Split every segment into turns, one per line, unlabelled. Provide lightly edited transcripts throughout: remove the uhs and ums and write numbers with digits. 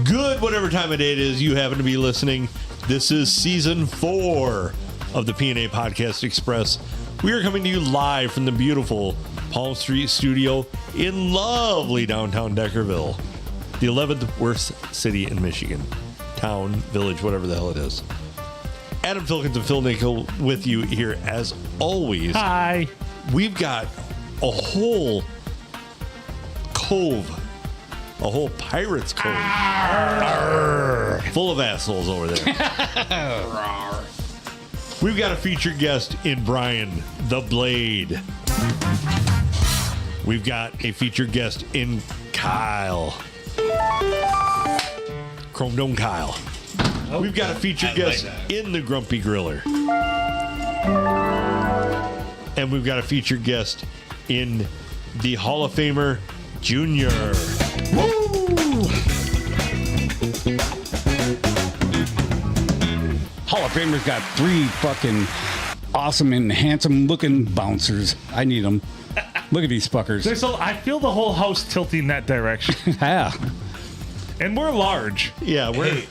Good, whatever time of day it is you happen to be listening. This is season 4 of the P&A Podcast Express. We are coming to you live from the beautiful Palm Street studio in lovely downtown Deckerville, the 11th worst city in Michigan. Town, village, whatever the hell it is. Adam Filkins and Phil Nickel with you here as always.
Hi.
We've got a whole cove, a whole pirate's cove, full of assholes over there. We've got a featured guest in Brian the Blade. We've got a featured guest in Kyle. Chrome Dome Kyle. We've got a featured guest in the Grumpy Griller. And we've got a featured guest in the Hall of Famer Junior.
Woo! Hall of Famer's got 3 fucking awesome and handsome looking bouncers. I need them. Look at these fuckers.
I feel the whole house tilting that direction.
Yeah.
And we're large.
Yeah, we're...
Hey,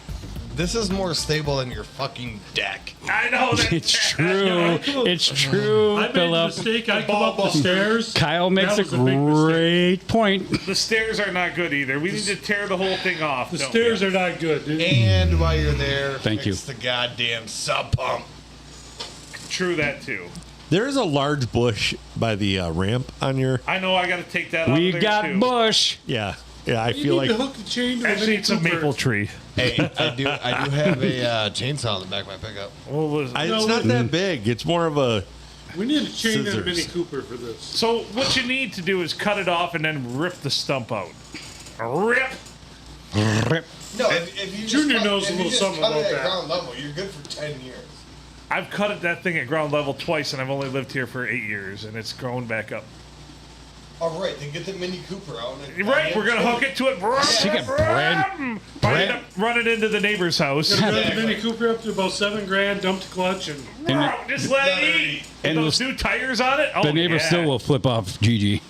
this is more stable than your fucking deck.
I know that.
It's true. It's true,
I made a
Philip.
mistake. I come up the stairs.
Kyle makes a
That was a big mistake.
great point.
The stairs are not good either. We need to tear the whole thing off.
The stairs are not good, dude.
And while you're there,
Thank
fix the goddamn sub pump.
True that too.
There is a large bush by the ramp on your...
I know I got to take that out
We
of there
got
too.
Bush.
Yeah, I
You
feel
need
like...
to hook the chain to
Actually, it's a maple tree.
Hey, I do have a chainsaw in the back of my pickup.
What was it?
It's not that big. It's more of a...
We need to chain that
Scissors.
Mini Cooper for this.
So what you need to do is cut it off and then rip the stump out. Rip.
Rip.
No, if you
Junior
just
knows a
if
little
you just
something
cut
about
it at
that.
ground level, you're good for 10 years.
I've cut it that thing at ground level twice, and I've only lived here for 8 years, and it's grown back up.
All right, then get the Mini Cooper out. And
Right, we're gonna hook it to it.
She got bread.
Might end up running into the neighbor's house.
Got the Mini Cooper up to about $7,000, dumped the clutch, and
Just let it eat.
and
And those new tires on it. Oh,
The neighbor
yeah.
still will flip off Gigi.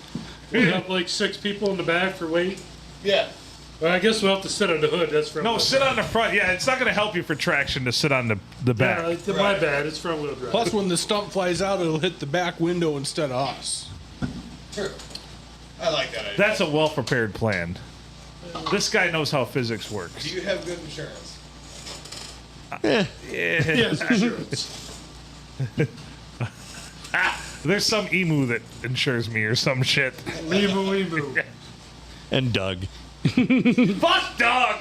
we have like 6 people in the back for weight.
Yeah.
Well, I guess we'll have to sit on the hood. That's front
No,
wheel
sit
drive.
on the front. Yeah, it's not gonna help you for traction to sit on the back.
Yeah, it's my bad. It's front wheel drive.
Plus, when the stump flies out, it'll hit the back window instead of us.
True. I like that idea.
That's a well-prepared plan. This guy knows how physics works.
Do you have good insurance?
Yes, insurance.
There's some emu that insures me or some shit.
Weemoo.
And Doug.
Fuck Doug!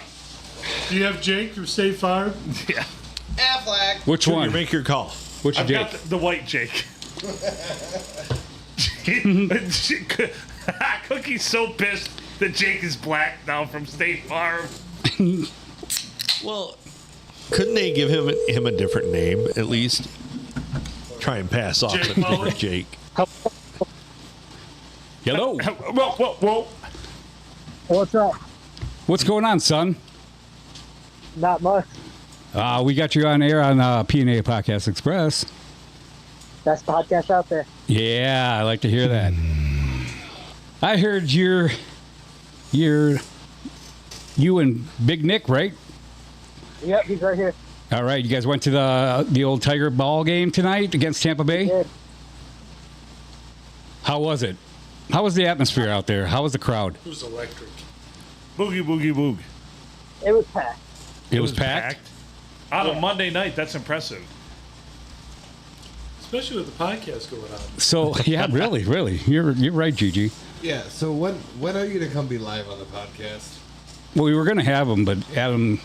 Do you have Jake from State Farm?
Yeah,
Affleck.
Which
Junior,
one?
make your call.
Which
I've
Jake?
got the white Jake. Cookie's so pissed that Jake is black now from State Farm.
Well, couldn't they give him a different name at least? Try and pass off
Jake
a different
Muller?
Jake.
Hello.
Whoa.
What's up?
What's going on, son?
Not much.
We got you on air on P&A Podcast Express.
Best podcast out there.
Yeah, I like to hear that. I heard you and Big Nick, right?
Yep, he's right here.
All right, you guys went to the old Tiger ball game tonight against Tampa Bay?
Good.
How was it? How was the atmosphere out there? How was the crowd?
It was electric.
Boogie, boogie, boog.
It was packed.
It was packed?
On a Monday night, that's impressive.
Especially with the podcast going on.
So, yeah, really. You're right, Gigi.
Yeah, so when are you going to come be live on the podcast?
Well, we were going to have him, but Adam,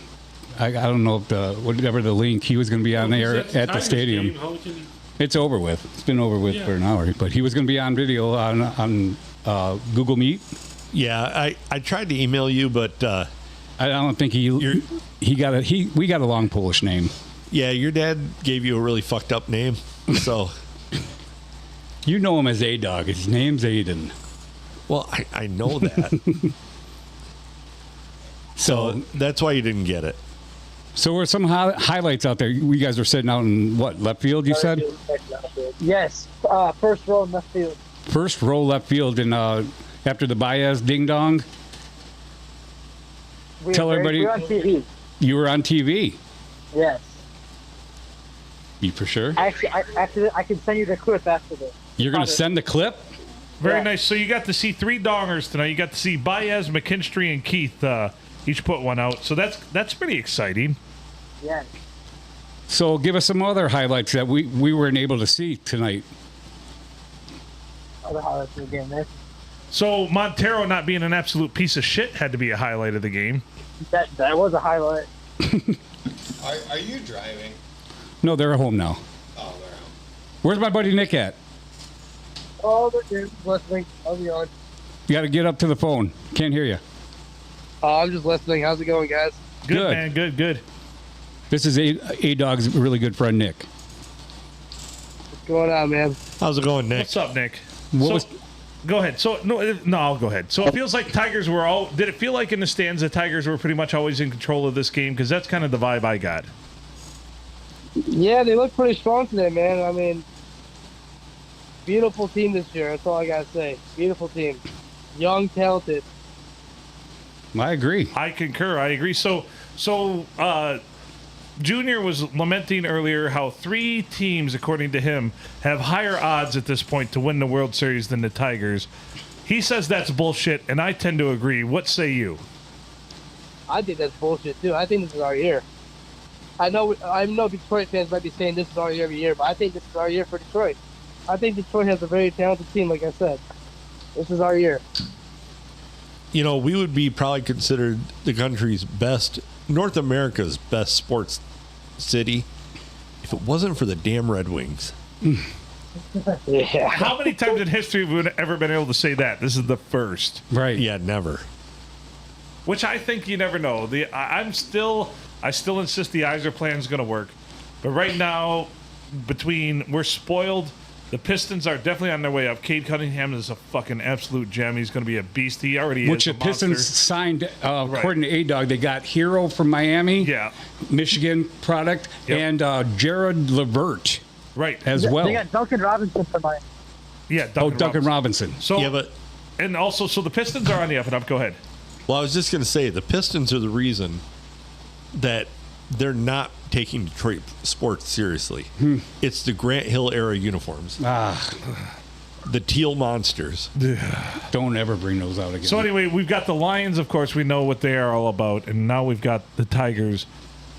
I don't know if whatever the link, he was going to be on there at the
Tigers
stadium.
game, how can you-
It's over with. It's been over with
Yeah.
for an hour. But he was going to be on video on Google Meet.
Yeah, I tried to email you, but
I don't think we got a long Polish name.
yeah, your dad gave you a really fucked up name. So,
You know him as A-Dog. His name's Aiden.
well, I know that. So that's why you didn't get it.
So were some highlights out there? You guys were sitting out in what, left field, you said?
Yes, first row in left field.
First row left field, and after the Baez ding dong. Tell everybody-
We're on TV.
You were on TV.
Yes.
You for sure?
Actually, I can send you the clip after this.
You're going to send the clip?
Very
Yeah.
nice. So you got to see 3 dongers tonight. You got to see Baez, McKinstry, and Keith each put one out. So that's pretty exciting.
Yes.
So give us some other highlights that we weren't able to see tonight.
Other highlights of the game, man.
So Montero not being an absolute piece of shit had to be a highlight of the game.
That was a highlight.
Are you driving?
No, they're at home now.
Oh, they're home.
Where's my buddy Nick at?
Oh, they're listening. How's it going?
You got to get up to the phone. Can't hear you.
I'm just listening. How's it going, guys?
Good,
Good.
man. Good.
This is A-Dog's really good friend, Nick.
What's going on, man?
How's it going, Nick?
What's up, Nick?
What
So-
was-
Go ahead. So no, I'll go ahead. So it feels like Tigers were all. Did it feel like in the stands the Tigers were pretty much always in control of this game? Because that's kind of the vibe I got.
Yeah, they look pretty strong today, man. I mean, beautiful team this year. That's all I gotta say. Beautiful team, young, talented.
I agree.
I concur. I agree. So Junior was lamenting earlier how 3 teams, according to him, have higher odds at this point to win the World Series than the Tigers. He says that's bullshit, and I tend to agree. What say you?
I think that's bullshit too. I think this is our year. I know Detroit fans might be saying this is our year every year, but I think this is our year for Detroit. I think Detroit has a very talented team, like I said. This is our year.
You know, we would be probably considered the country's best, North America's best sports city if it wasn't for the damn Red Wings.
Yeah.
How many times in history have we ever been able to say that? This is the first.
Right.
Yeah, never.
Which I think you never know. I still insist the Yzer plan is going to work. But right now, we're spoiled. The Pistons are definitely on their way up. Cade Cunningham is a fucking absolute gem. He's going to be a beast. He already
Which
is
the
a monster.
Pistons signed, according to A-Dog, they got Hero from Miami,
Yeah,
Michigan product,
Yep.
and Jared Levert
right.
as well.
They got Duncan Robinson for my.
Yeah,
Duncan Robinson.
So,
Yeah, but
and also, so the Pistons are on the up and up. Go ahead.
well, I was just going to say the Pistons are the reason that they're not taking Detroit sports seriously. It's the Grant Hill era uniforms, the teal monsters.
Don't ever bring those out again.
So anyway, we've got the Lions, of course. We know what they are all about. And now we've got the Tigers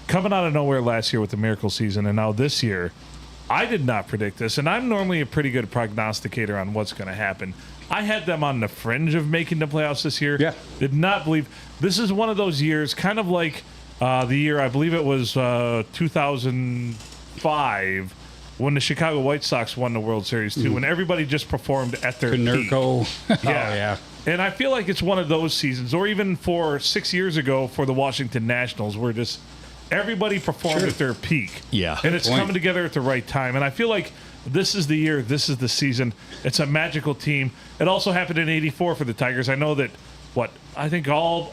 coming out of nowhere last year with the miracle season. And now this year, I did not predict this. And I'm normally a pretty good prognosticator on what's going to happen. I had them on the fringe of making the playoffs this year.
Yeah.
Did not believe. This is one of those years, kind of like the year, I believe it was 2005, when the Chicago White Sox won the World Series, too, when everybody just performed at their peak.
Canerco.
Yeah.
Oh, yeah.
And I feel like it's one of those seasons, or even for 6 years ago for the Washington Nationals, where just everybody performed at their peak.
Yeah.
And it's
Point.
coming together at the right time. And I feel like this is the year, this is the season. It's a magical team. It also happened in '84 for the Tigers. I know that, I think all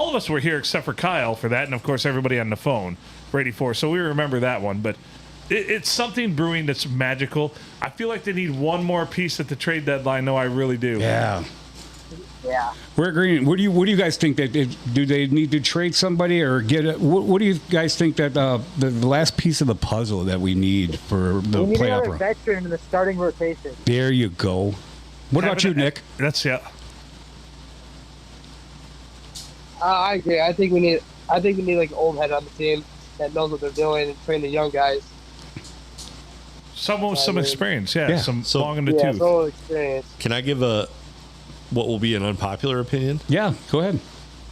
of us were here except for Kyle for that, and of course everybody on the phone for '84. So we remember that one. But it's something brewing that's magical. I feel like they need one more piece at the trade deadline. No, I really do.
Yeah.
Yeah.
We're agreeing. What do you guys think that do they need to trade somebody or get it? What do you guys think that the last piece of the puzzle that we need for the
We need
playoff
another
run?
veteran in the starting rotation.
There you go. What about you, Nick?
That's
I agree. I think we need like an old head on the team that knows what they're doing and train the young guys.
Someone with some experience. Yeah.
Yeah.
Some
So-
long in the
Yeah,
tooth.
so experience.
Can I give what will be an unpopular opinion?
Yeah, go ahead.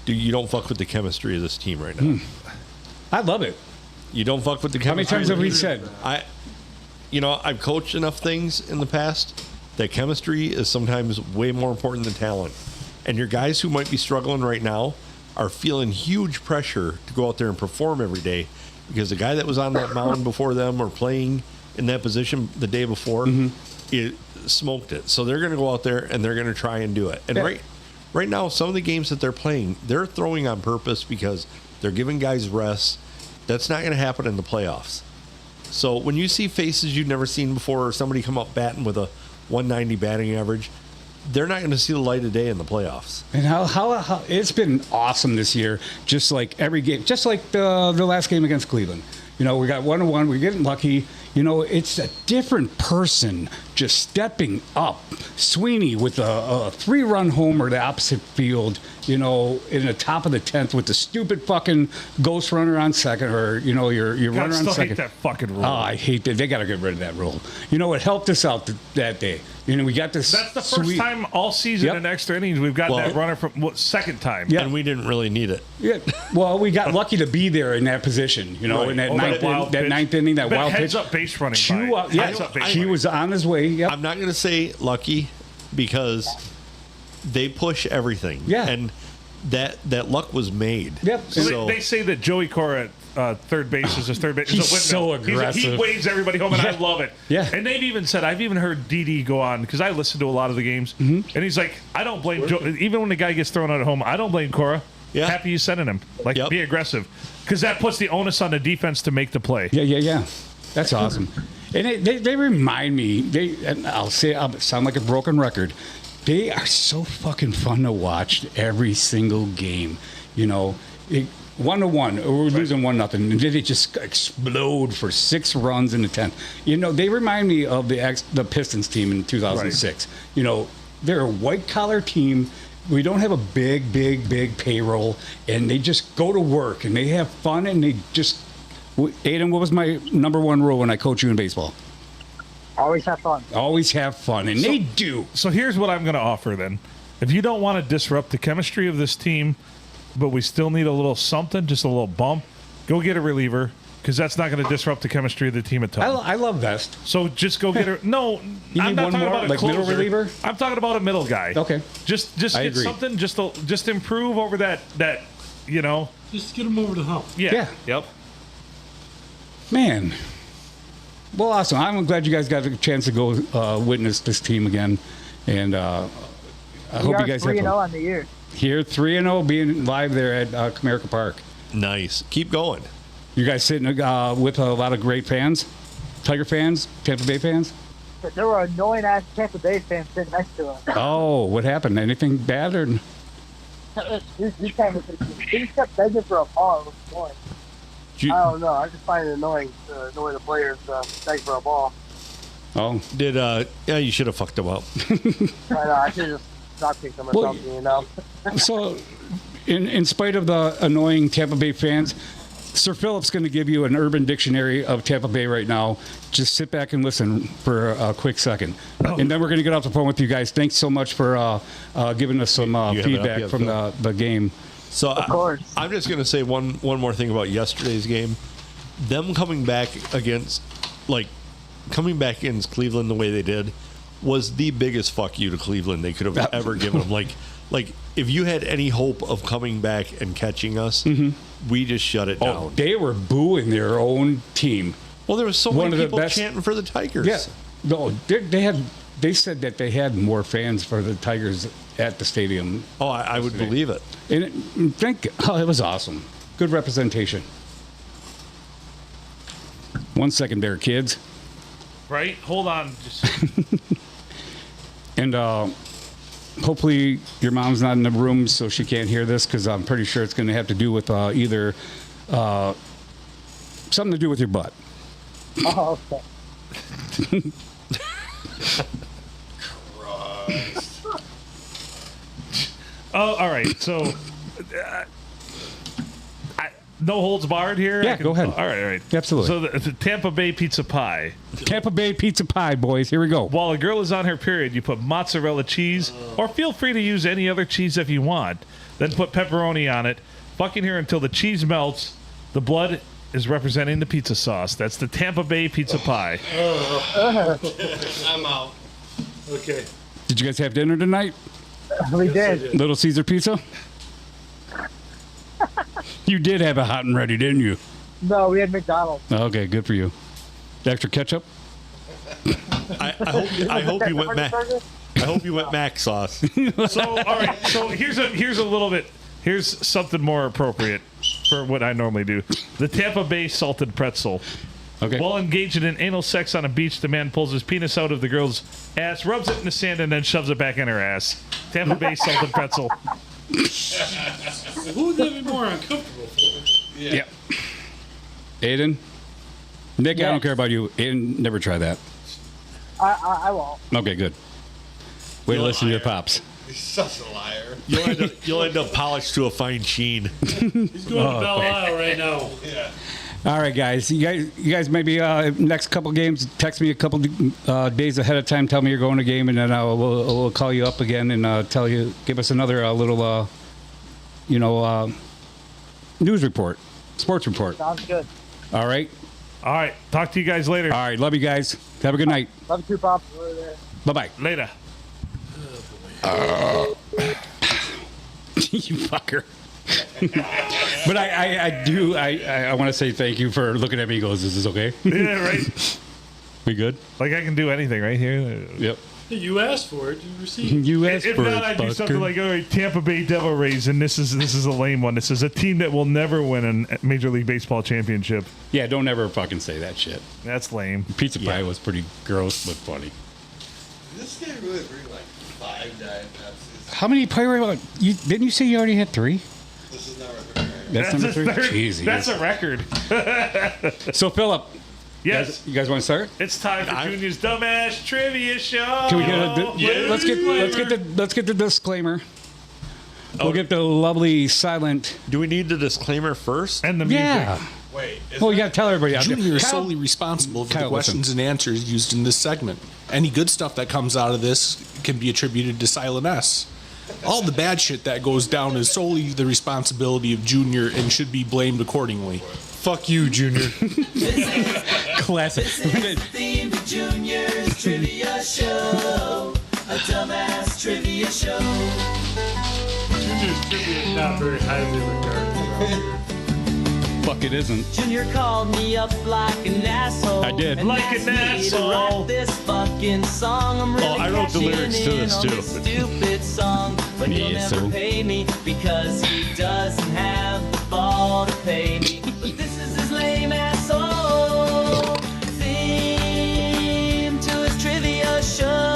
You don't fuck with the chemistry of this team right now.
I love it.
You don't fuck with the
How many
chemistry.
times have we said?
I've coached enough things in the past that chemistry is sometimes way more important than talent. And your guys who might be struggling right now are feeling huge pressure to go out there and perform every day because the guy that was on that mound before them or playing in that position the day before, it smoked it. So they're going to go out there and they're going to try and do it. And right now, some of the games that they're playing, they're throwing on purpose because they're giving guys rest. That's not going to happen in the playoffs. So when you see faces you've never seen before or somebody come up batting with a 190 batting average, they're not going to see the light of day in the playoffs.
And how it's been awesome this year. Just like every game, just like the last game against Cleveland. You know, we got 1-1. We're getting lucky. You know, it's a different person just stepping up. Sweeney with a 3-run homer to opposite field, you know, in the top of the 10th with the stupid fucking ghost runner on second, or, you know, your runner on
still
second.
hate that fucking rule.
Oh, I hate that. They got to get rid of that rule. You know, it helped us out that day. You know, we got this.
That's the first time all season in extra innings we've got that runner from second time.
Yeah.
And we didn't really need it.
Yeah. Well, we got lucky to be there in that position, you know,
Right.
in that,
That
ninth inning, that wild
heads
pitch.
up base running.
Chew
by.
up, yeah,
Heads up base
he
running.
was on his way. Yep.
I'm not going to say lucky because they push everything.
Yeah.
And that luck was made.
Yep.
So they say that Joey Cora at third base is his third base.
He's
is a
so
windmill. He
aggressive.
waves everybody home, and I love it.
Yeah.
And they've even said, I've even heard DD go on, because I listen to a lot of the games, and he's like, I don't blame Joe. Even when the guy gets thrown out at home, I don't blame Cora.
Yeah.
Happy you sending him. Like,
Yep.
be aggressive. Because that puts the onus on the defense to make the play.
Yeah. That's awesome. And they remind me, and I'll sound like a broken record, they are so fucking fun to watch every single game. You know, 1-1, or we're losing 1-0, and then they just explode for 6 runs in the 10th. You know, they remind me of the Pistons team in 2006. You know, they're a white-collar team. We don't have a big payroll, and they just go to work, and they have fun, and they just... Aiden, what was my number one rule when I coach you in baseball?
Always have fun.
Always have fun, and they do.
So here's what I'm going to offer then. If you don't want to disrupt the chemistry of this team, but we still need a little something, just a little bump, go get a reliever, because that's not going to disrupt the chemistry of the team at all.
I love Vest.
So just go get a... No,
You
I'm
need
not
one
talking
more,
about a
like middle
closer.
reliever?
I'm talking about a middle guy.
Okay.
Just
I
get
agree.
something, just improve over that, you know...
Just get them over the hump.
Yeah. Yep.
Man. Well, awesome. I'm glad you guys got a chance to go witness this team again. And I hope you guys have
3-0
fun.
on the year.
Here, 3-0, being live there at Comerica Park.
Nice. Keep going.
You guys sitting with a lot of great fans? Tiger fans? Tampa Bay fans?
But there were annoying ass Tampa Bay fans sitting next to us.
Oh, what happened? Anything bad? Or
He kept begging for a ball. It was annoying. I don't know. I just find it annoying to annoy the players beg for a ball.
Oh.
You should have fucked them up.
I should have just not kicked them or
Well,
something, you know.
So, in spite of the annoying Tampa Bay fans, Sir Philip's going to give you an urban dictionary of Tampa Bay right now. Just sit back and listen for a quick second. And then we're going to get off the phone with you guys. Thanks so much for giving us some feedback from the game.
So
Of course.
I'm just going to say one more thing about yesterday's game. Them coming back against Cleveland the way they did was the biggest fuck you to Cleveland they could have ever given them. Like if you had any hope of coming back and catching us, we just shut it down.
Oh, they were booing their own team.
Well, there was so
One
many
of the
people
best-
chanting for the Tigers.
Yeah. No, they said that they had more fans for the Tigers at the stadium.
Oh, I would believe it.
And it was awesome. Good representation. 1 second there, kids.
Right? Hold on. Just...
And hopefully your mom's not in the room so she can't hear this, because I'm pretty sure it's going to have to do with either something to do with your butt.
Oh, okay.
Oh, all right. So, no holds barred here?
Yeah, go ahead.
All right.
Absolutely.
So, the Tampa Bay pizza pie.
Tampa Bay pizza pie, boys. Here we go.
While a girl is on her period, you put mozzarella cheese, or feel free to use any other cheese if you want. Then put pepperoni on it. Fucking here until the cheese melts. The blood is representing the pizza sauce. That's the Tampa Bay pizza pie.
I'm out.
Okay.
Did you guys have dinner tonight?
We did.
Little Caesar pizza? You did have it hot and ready, didn't you?
No, we had McDonald's.
Okay, good for you. Extra ketchup?
I hope you went Mac. I hope you went Mac sauce.
So, all right. So here's a little bit. Here's something more appropriate for what I normally do. The Tampa Bay salted pretzel.
Okay.
While engaging in anal sex on a beach, the man pulls his penis out of the girl's ass, rubs it in the sand, and then shoves it back in her ass. Tampa Bay salted pretzel.
Who would that be more uncomfortable for?
Yep. Aiden? Nick, I don't care about you. Aiden, never try that.
I won't.
Okay, good. Way to listen to your pops.
He's such a liar.
You'll end up polished to a fine sheen.
He's going to Belle Isle right now.
Yeah.
All right, guys. You guys maybe next couple games, text me a couple days ahead of time. Tell me you're going to game, and then we'll call you up again and give us another little, news report, sports report.
Sounds good.
All right.
All right. Talk to you guys later.
All right. Love you guys. Have a good night.
Love you, Pops. Over there.
Bye-bye.
Later.
You fucker. But I want to say thank you for looking at me and goes, is this okay?
Yeah, right.
We good?
Like I can do anything right here.
Yep.
You asked for it. You received.
You asked
If
for
not,
it,
I'd do
fucker.
something like, all right, Tampa Bay Devil Rays, and this is a lame one. This is a team that will never win a Major League Baseball championship.
Yeah, don't ever fucking say that shit.
That's lame.
Pizza pie was pretty gross but funny.
This guy really bring like 5 Diet Pepsis.
How many pirate? Didn't you say you already had 3?
This is number 3. Right?
That's number
his
3.
third-
Jeez,
that's a record.
So Philip,
Yes.
you guys want to start?
It's time for Junior's Dumbass Trivia Show.
Can we get let's get the disclaimer. We'll get the lovely silent.
Do we need the disclaimer first?
And the music.
Yeah.
Wait.
Well, you got to tell everybody out
Junior
there.
is
Kyle-
solely responsible for
Kyle,
the questions and answers used in this segment. Any good stuff that comes out of this can be attributed to Silent S. All the bad shit that goes down is solely the responsibility of Junior and should be blamed accordingly.
Fuck you, Junior.
Classic.
Theme to Junior's Trivia Show, a dumbass trivia show.
Junior's trivia is not very highly regarded around here.
Fuck, it isn't.
Junior called me up like an asshole.
I did.
And
Like
asked
an
me to
asshole.
write this fucking song. I'm really
I wrote the
cashing
lyrics to
in
this,
on
too.
this stupid song, but he'll
Yeah,
never
so-
pay me because he doesn't have the ball to pay me. But this is his lame asshole theme to his trivia show.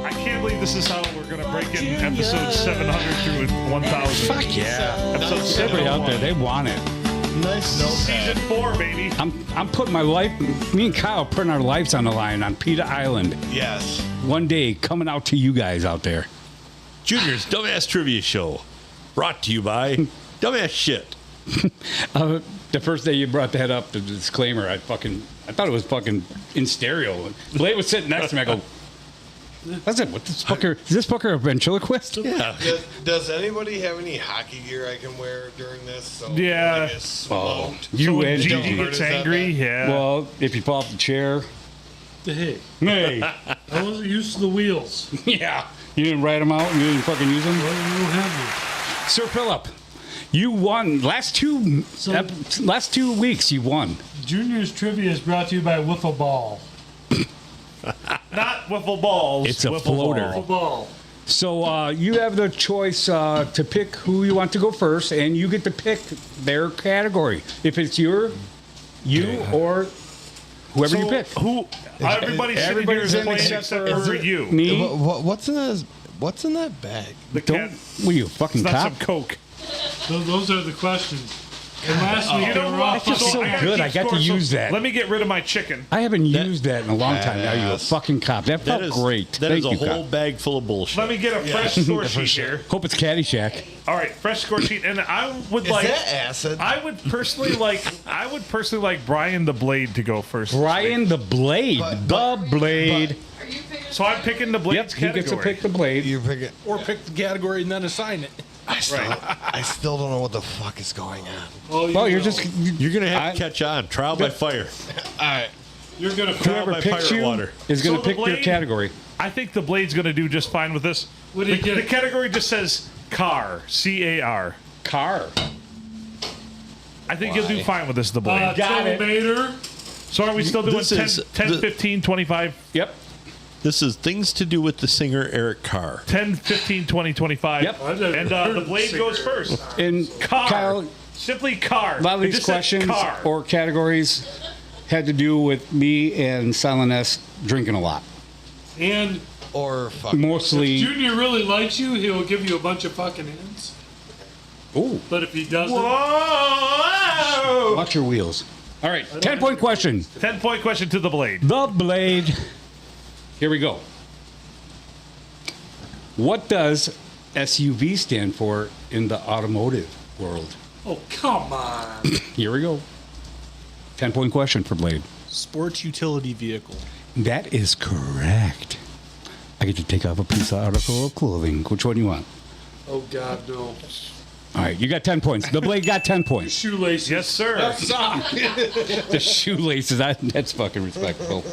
I can't believe this is how we're going to break in episode 700 through 1,000.
Fuck yeah.
Episode
Everybody out there,
701.
they want it.
Nice notepad.
Season 4, baby.
I'm putting my life. Me and Kyle putting our lives on the line on PETA Island.
Yes.
One day coming out to you guys out there.
Junior's Dumbass Trivia Show. Brought to you by Dumbass Shit.
The first day you brought that up, the disclaimer, I thought it was fucking in stereo. Blade was sitting next to me. I go, that's it. What this fucker? Is this fucker a ventriloquist?
Yeah.
Does anybody have any hockey gear I can wear during this? So
Yeah.
I get smoked.
You
So when
and
Gigi
Gigi.
gets angry, yeah.
Well, if you fall off the chair,
Hey,
hey,
I wasn't used to the wheels.
yeah, you didn't write them out. You didn't fucking use them.
Well, you don't have
Sir Philip, you won last two weeks. You won.
me. Junior's Trivia is brought to you by Wiffle Ball.
Not wiffle balls.
It's a
wiffle
floater.
ball.
Wiffle Ball.
So you have the choice to pick who you want to go first, and you get to pick their category. If it's you or whoever you pick.
Everybody's sitting here is
Everybody's in
playing
except
except
for
for you.
Me?
What's in that bag?
The
Don't.
cat.
What are you, a fucking
It's not
cop?
some coke.
Those are the questions. And last week
You
they
know
were
what?
all
That's just so
fucking-
good. I
keep
got to
score, so
use that.
Let me get rid of my chicken.
I haven't used that in a long time. Now you're a
Yes.
fucking cop. That felt great.
That
Thank
is a
you,
whole
cop.
bag full of bullshit.
Let me get a fresh score sheet here.
Hope it's Caddyshack.
All right, fresh score sheet, and I would
Is
like.
that acid?
I would personally like Brian the Blade to go first.
Brian the Blade. The Blade.
So I'm picking the
Yep,
Blade's
he
category.
gets to pick the Blade.
You pick it.
Or pick the category and then assign it.
I still don't know what the fuck is going on.
Oh,
Well, you're
know.
just
You're going to have to catch on. Trial by fire.
All right.
You're gonna
whoever
by
picks
pirate
you
water.
is going
So
to
the
pick their
Blade-
category.
I think the Blade's going to do just fine with this.
What do you
The
get?
category just says car, CAR.
Car.
I think you'll do fine with this, the Blade.
Got it.
Mater.
So are we still doing
This
10,
is
10
the-
15, 25?
Yep.
This is things to do with the singer Eric Carr.
10, 15, 20, 25.
Yep.
I've never
And
heard
the
of
Blade
singer.
goes first.
And
Car.
Kyle,
Simply car.
a lot of
It
these
just said
questions
car.
or categories, had to do with me and Silent S drinking a lot.
And
Or fuck.
Mostly.
Junior really likes you, he'll give you a bunch of fucking hints.
Ooh.
But if he doesn't,
Watch your wheels. All right, 10-point question.
10-point question to the Blade.
The Blade. Here we go. What does SUV stand for in the automotive world?
oh, come on.
Here we go. 10-point question for Blade.
Sports utility vehicle.
That is correct. I get to take off a piece of article of clothing. Which one you want?
Oh, God, no.
All right, you got 10 points. The Blade got 10 points.
Shoelaces.
Yes, sir.
The shoelaces, that's fucking respectful.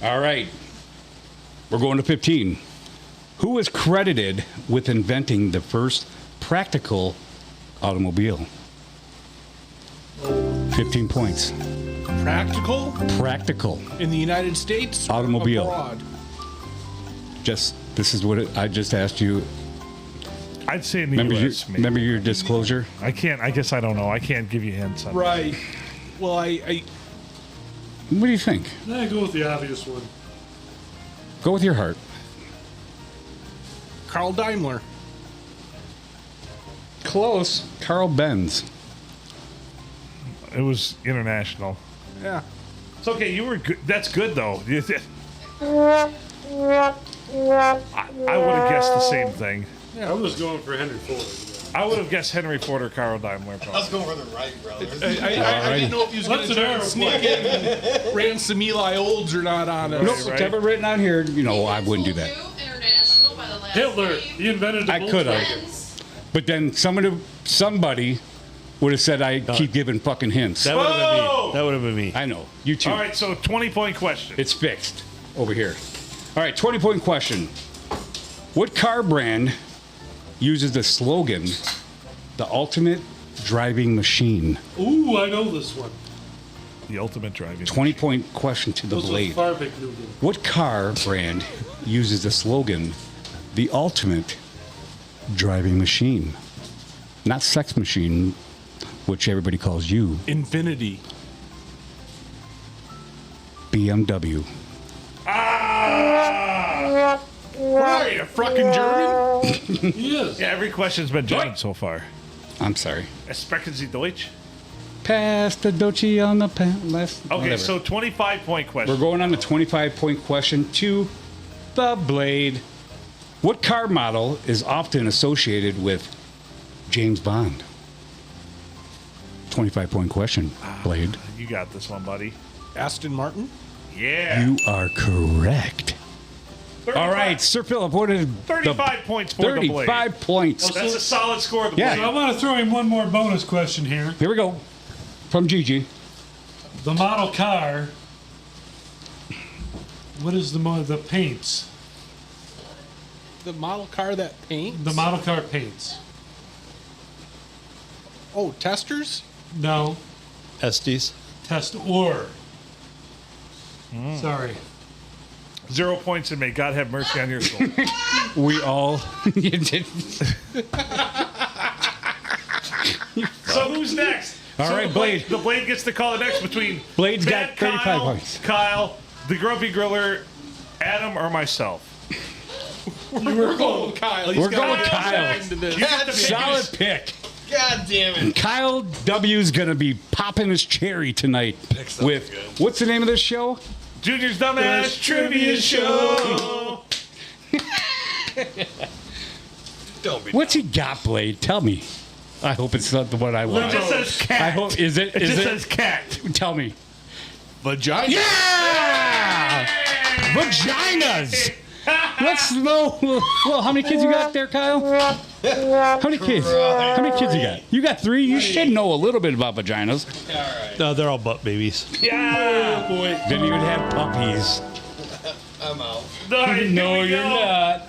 All right. We're going to 15. Who was credited with inventing the first practical automobile? 15 points.
Practical
Practical
in the United States. or
Automobile.
Abroad?
This is what I just asked you.
I'd say in the
Remember,
U.S. maybe.
remember your disclosure?
I guess I don't know. I can't give you hints on that.
Right. Well, I
What do you think?
I go with the obvious one.
Go with your heart.
Carl Daimler.
Close. Carl Benz.
It was international.
Yeah.
It's okay. You were good. That's good, though. I would have guessed the same thing.
Yeah, I was going for Henry Ford.
I would have guessed Henry Ford or Carl Daimler.
I was going for the right, brothers.
I didn't know if he was going to try and sneak in Ransom Eli Olds or not on us.
Nope,
right.
it's ever written on here. You know, I wouldn't do that.
International by the last
Hitler,
name.
he invented the
I could have.
Friends.
But then somebody would have said I keep giving fucking hints.
That would have been me. That would have been me.
I know. You too.
All right, so 20-point question.
It's fixed over here. All right, 20-point question. What car brand uses the slogan, the ultimate driving machine?
Ooh, I know this one.
The ultimate driving.
20-point question to the
Those
Blade.
are Farvick Newton.
What car brand uses the slogan, the ultimate driving machine? Not sex machine, which everybody calls you.
Infinity.
BMW.
What are you, fucking German?
He is.
Yeah, every question's been German so far.
I'm sorry.
Sprechen Sie Deutsch?
Pass the Dochi on the last.
Okay,
whatever.
so 25-point question.
We're going on the 25-point question to the Blade. What car model is often associated with James Bond? 25-point question, Blade.
You got this one, buddy.
Aston Martin.
Yeah.
You are correct.
35
All right, Sir Philip, what is
35 points for the Blade.
35 points.
That's a solid score of the
Yeah.
So
Blade.
I want to throw in one more bonus question here.
Here we go. From Gigi.
The model car. What is the paints?
The model car that paints.
The model car paints.
Oh, testers.
No.
Estes.
Test or. Sorry.
0 points, and may God have mercy on your soul.
We all. You did.
So who's next?
All right,
the
Blade.
The Blade gets to call the next between
Blade's
Bad
got 35
Kyle,
points.
Kyle, the Grumpy Griller, Adam, or myself.
We're going with Kyle.
We're going with Kyle.
Into this.
You get the
Solid pick.
God damn it.
Kyle W's gonna be popping his cherry tonight with what's the name of this show?
Junior's Dumbass Trivia Show.
Don't be.
What's he got, Blade? Tell me. I hope it's not the one I
It
want.
just says cat.
I hope is it?
It
Is
just
it?
says cat.
Tell me.
Vagina.
Yeah! Vaginas. Let's know. Well, how many kids you got there, Kyle? How many kids? How many kids you got? You got 3. You should know a little bit about vaginas.
No, they're all butt babies.
Yeah.
Boy.
Didn't even have puppies.
I'm out.
No, you're not.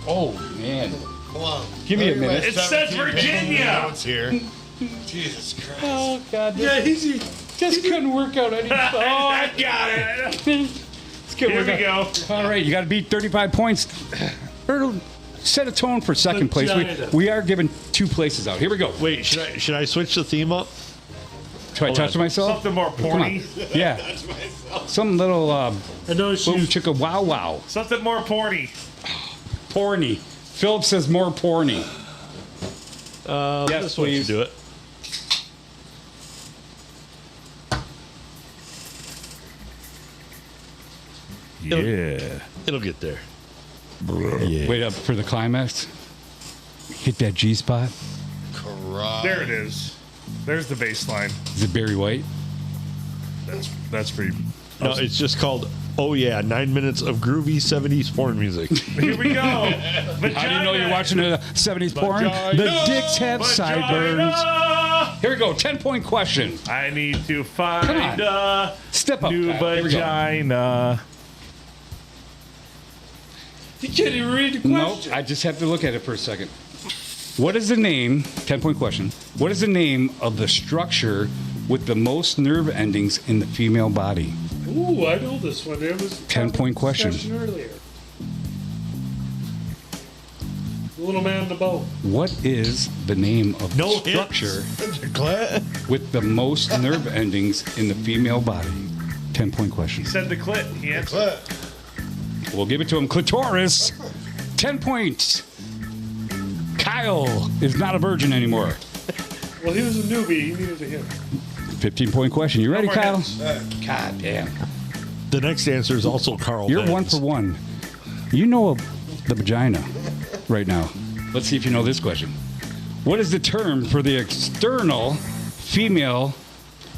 Oh man.
Come on.
Give me a minute.
It says Virginia.
It's here. Jesus Christ.
Oh God. Yeah, just couldn't work out any.
I got it. Here we go.
All right, you got to beat 35 points. It'll set a tone for second place.
Vagina.
We are giving 2 places out. Here we go.
Wait, should I switch the theme up?
Should I touch myself?
Something more
Come on.
porny.
Yeah. Some little
I noticed
boom
you.
chicka wow wow.
Something more porny.
Porny. Philip says more porny. Yes,
this one should
please.
do it.
Yeah.
It'll get there.
Wait up for the climax. Hit that G spot.
Correct.
There it is. There's the bass line.
Is it Barry White?
That's pretty.
No, it's just called, oh yeah, 9 minutes of groovy 70s porn music.
Here we go.
How do you know you're watching a 70s porn? The dicks have sideburns. Here we go. 10-point question.
I need to find
Come on.
a
Step up.
new
Kyle. Here we go.
vagina.
You can't even read the
Nope.
question.
I just have to look at it for a second. What is the name? 10-point question. What is the name of the structure with the most nerve endings in the female body?
Ooh, I know this one. There was
10-point question.
earlier. The little man in the boat.
What is the name of
No
the structure
Clit.
with the most nerve endings in the female body? 10-point question.
He said the clit. He answered.
Clit.
We'll give it to him. Clitoris. 10 points. Kyle is not a virgin anymore.
Well, he was a newbie. He needed a hint.
15-point question. You ready,
more
Kyle?
hints.
God damn.
The next answer is also Carl.
You're
Benz.
1 for 1. You know the vagina right now. Let's see if you know this question. What is the term for the external female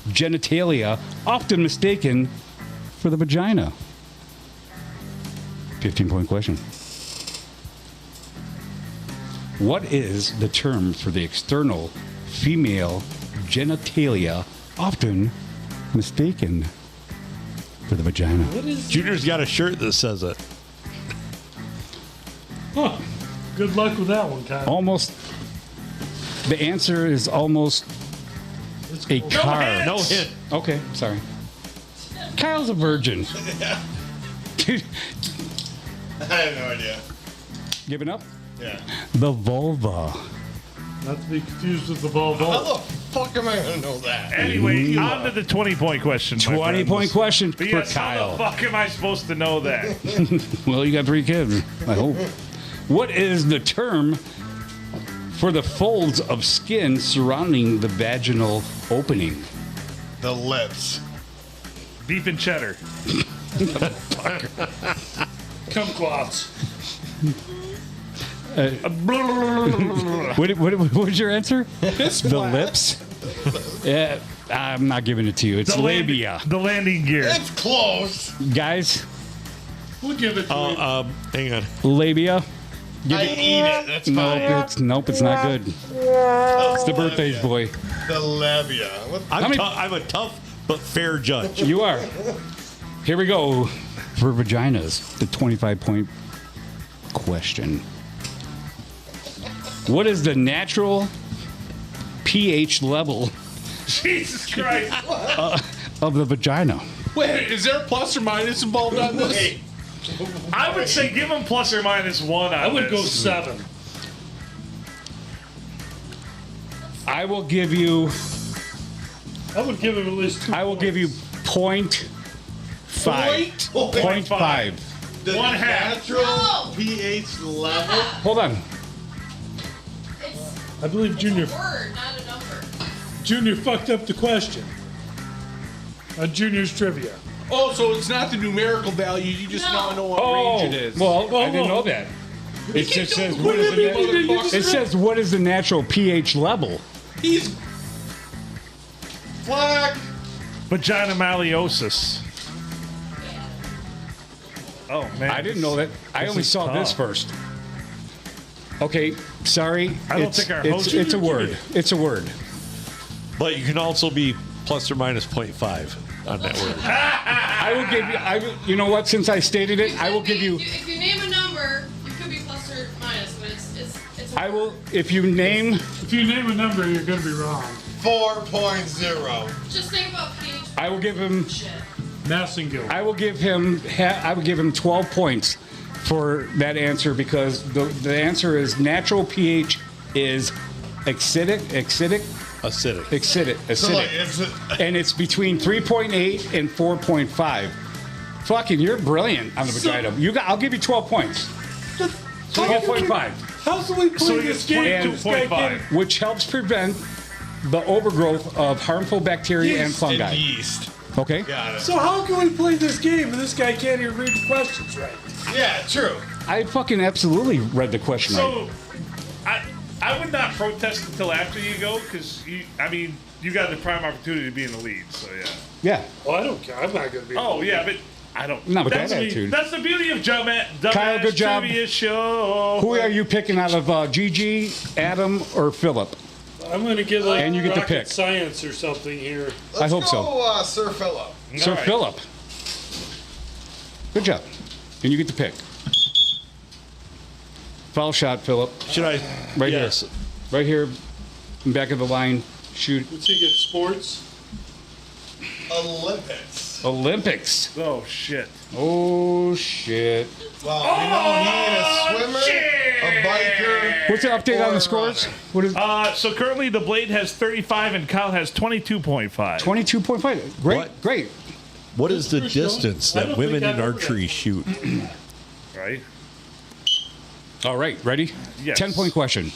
genitalia, often mistaken for the vagina? 15-point question. What is the term for the external female genitalia, often mistaken for the vagina?
What is
Junior's got a shirt that says it.
Huh. Good luck with that one, Kyle.
Almost. The answer is almost
Let's
a
go.
car.
No hint.
Okay, sorry. Kyle's a virgin. Dude,
I have no idea.
giving up?
Yeah.
The vulva.
Not to be confused with the
How
Volvo.
the fuck am I gonna know that?
Anyway, on to the 20-point question. my
20-point
friends.
question
But
for
yes, how
Kyle.
the fuck am I supposed to know that?
Well, you got 3 kids, I hope. What is the term for the folds of skin surrounding the vaginal opening?
The lips.
Beef and cheddar.
Kumquats.
What was your answer? The lips? Yeah, I'm not giving it to you. It's
The land-
labia.
The landing gear.
It's close.
Guys,
We'll give it to you.
Hang on.
labia.
I eat it. That's fine.
Nope, it's not good. It's the birthdays, boy.
The labia. What?
I'm a tough but fair judge.
You are. Here we go for vaginas. The 25-point question. What is the natural pH level
Jesus Christ.
of the vagina?
Wait, is there a plus or minus involved on this?
I would say give him plus or minus 1 on
I would go
this.
7.
I will give you.
I would give him at least 2.
I will give you 0.5. 0.5.
The
1/2.
natural pH level.
Hold on.
I believe Junior
Word, not a number.
Junior fucked up the question. On Junior's trivia.
Oh, so it's not the numerical value. You just
No.
don't know what
Oh,
range it is.
well, I didn't know that. It just says what is the it says what is the natural pH level?
He's
Black.
Vagina malleosis. Oh, man.
I didn't know that. I
This
only
is
saw
tough.
this first. Okay, sorry.
I don't think our host-
it's a word. It's a word.
But you can also be plus or minus 0.5 on that word.
I will give you. You know what? Since I stated it, I will give you.
If you name a number, you could be plus or minus, but it's a
I will.
word.
If you name.
If you name a number, you're going to be wrong.
4.0.
Just think about pH.
I will give him.
Shit.
Massingill.
I will give him. I will give him 12 points for that answer because the answer is natural pH is acidic, Acidic.
So like, it's
And it's between 3.8 and 4.5. Fucking, you're brilliant on the vagina. I'll give you 12 points. 12.5.
How can we play this game? This guy
22.5.
can't-
Which helps prevent the overgrowth of harmful bacteria and fungi.
and yeast.
Okay?
Got it.
So how can we play this game and this guy can't even read the questions right?
Yeah, true.
I fucking absolutely read the question right.
So, I would not protest until after you go because you got the prime opportunity to be in the lead. So yeah.
Yeah.
Well, I don't care. I'm not going to be.
Oh yeah, but I don't.
Not with
that's
that attitude.
That's the beauty of Dumbass
Kyle, good job.
Trivia Show.
Who are you picking out of Gigi, Adam, or Philip?
I'm going to get like
And you get to
rocket
pick.
science or something here.
I hope so.
Go, Sir Philip.
Sir
All right.
Philip. Good job. And you get to pick. Foul shot, Philip.
Should I?
Right
yes.
here. Right here. In back of the line. Shoot.
Let's see, get sports.
Olympics.
Olympics.
Oh shit.
Oh, shit.
Well, we know he ain't a swimmer, a biker.
What's the update
or
on
a
the scores?
runner.
What is
So currently the Blade has 35 and Kyle has 22.5.
22.5. Great.
What?
Great.
What is the
First one?
distance
I
that
don't
women
think
in
I've ever
archery shoot?
Right?
All right. Ready?
Yes.
10-point question.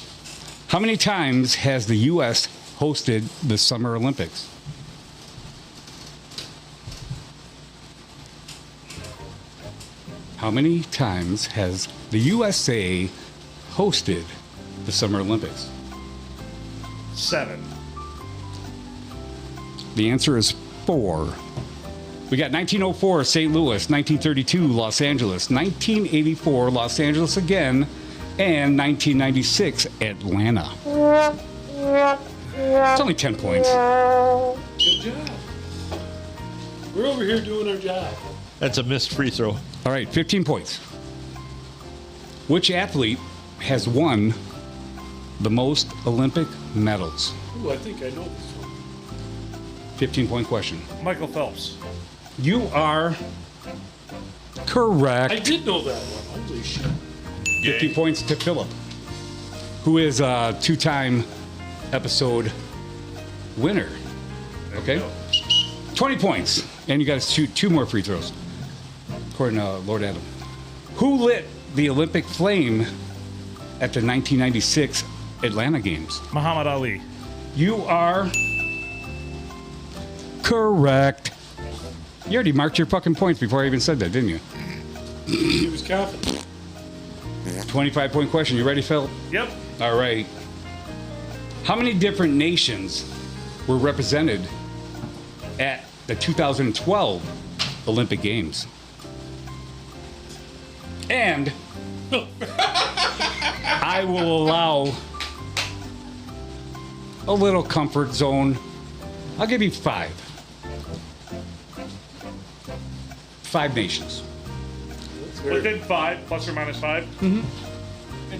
How many times has the U.S. hosted the Summer Olympics? How many times has the USA hosted the Summer Olympics?
7.
The answer is 4. We got 1904, St. Louis, 1932, Los Angeles, 1984, Los Angeles again, and 1996, Atlanta. It's only 10 points.
Good job. We're over here doing our job.
That's a missed free throw.
All right, 15 points. Which athlete has won the most Olympic medals?
Ooh, I think I know this one.
15-point question.
Michael Phelps.
You are correct.
I did know that one. Holy shit.
50 points to Philip, who is a 2-time episode winner. Okay? 20 points. And you got to shoot 2 more free throws, according to Lord Adam. Who lit the Olympic flame at the 1996 Atlanta Games?
Muhammad Ali.
You are correct. You already marked your fucking points before I even said that, didn't you?
He was confident.
25-point question. You ready, Phil?
Yep.
All right. How many different nations were represented at the 2012 Olympic Games? And I will allow a little comfort zone. I'll give you 5. 5 nations.
Within 5, plus or minus 5.
And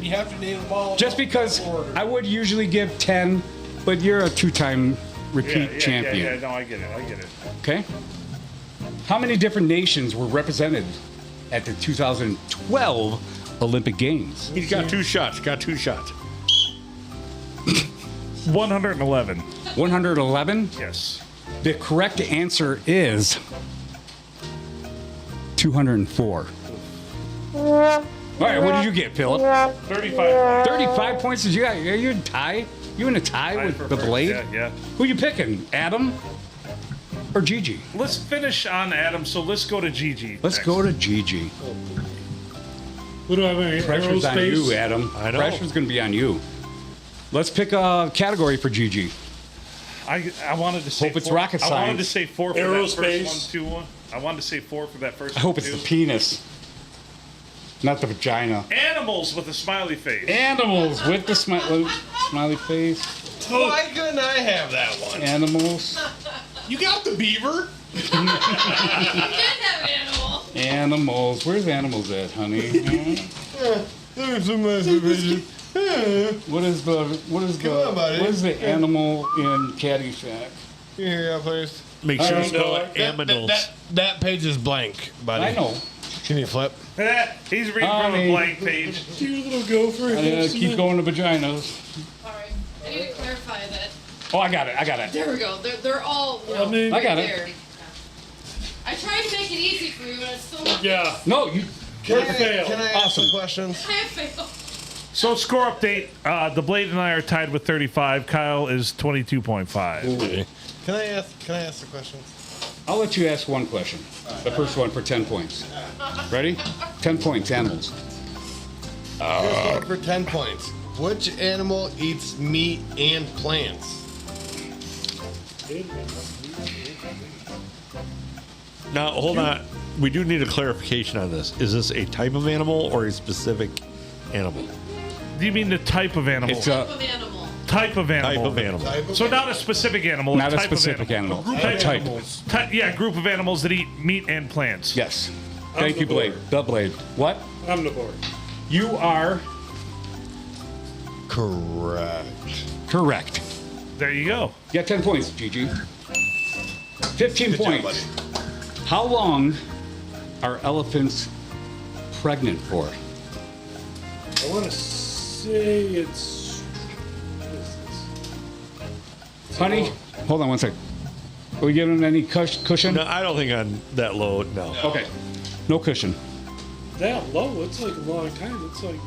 you have to name them all.
Just because I would usually give 10, but you're a 2-time repeat champion.
Yeah, no, I get it.
Okay? How many different nations were represented at the 2012 Olympic Games?
He's got 2 shots.
111.
111?
Yes.
The correct answer is 204. All right, what did you get, Philip?
35.
35 points. Did you got? Are you in a tie? You in a tie with the Blade?
Yeah.
Who you picking? Adam or Gigi?
Let's finish on Adam, so let's go to Gigi.
Let's go to Gigi.
What do I mean?
Pressure's on you,
Aerospace?
Adam.
I know.
Pressure's going to be on you. Let's pick a category for Gigi.
I wanted to say
Hope it's
4.
rocket
I wanted
science.
to say 4 for that
Aerospace.
first one, 2 1. I wanted to say 4 for that first
I hope
one,
it's the
2.
penis, not the vagina.
Animals with a smiley face.
Animals with the smiley face.
Why couldn't I have that one?
Animals.
You got the beaver.
You did have an animal.
Animals. Where's animals at, honey? What is the animal in Caddyshack?
Yeah, please.
Make sure you spell it aminals.
That page is blank, buddy.
I know.
Can you flip?
He's reading from a blank page.
You little gopher.
Keep going to vaginas.
Alright. I need to clarify that
Oh, I got it.
There we go. They're all.
I mean,
I got it.
there. I tried to make it easy for you, and it's still not.
yeah.
No, you.
Can
fail.
I ask some questions?
I have failed.
So score update. The Blade and I are tied with 35. Kyle is 22.5.
Can I ask the questions?
I'll let you ask one question. The first one for 10 points. Ready? 10 points, animals.
First one for 10 points. Which animal eats meat and plants?
Now, hold on. We do need a clarification on this. Is this a type of animal or a specific animal?
Do you mean the type of animal?
It's
Type of animal.
Type of animal.
Type of animal.
Type of
So not a specific animal.
not a
type
specific
of
animal.
Type.
Type.
Yeah, group of animals that eat meat and plants.
Yes. Thank you, Blade. The Blade. What?
Omnivore.
You are
correct.
There you go.
You got 10 points, Gigi. 15
Good job,
points.
buddy.
How long are elephants pregnant for?
I want to say it's. What is this?
Honey, hold on one sec. Are we giving them any cushion?
No, I don't think on that low. No.
Okay. No cushion.
That low? It's like a long time. It's like.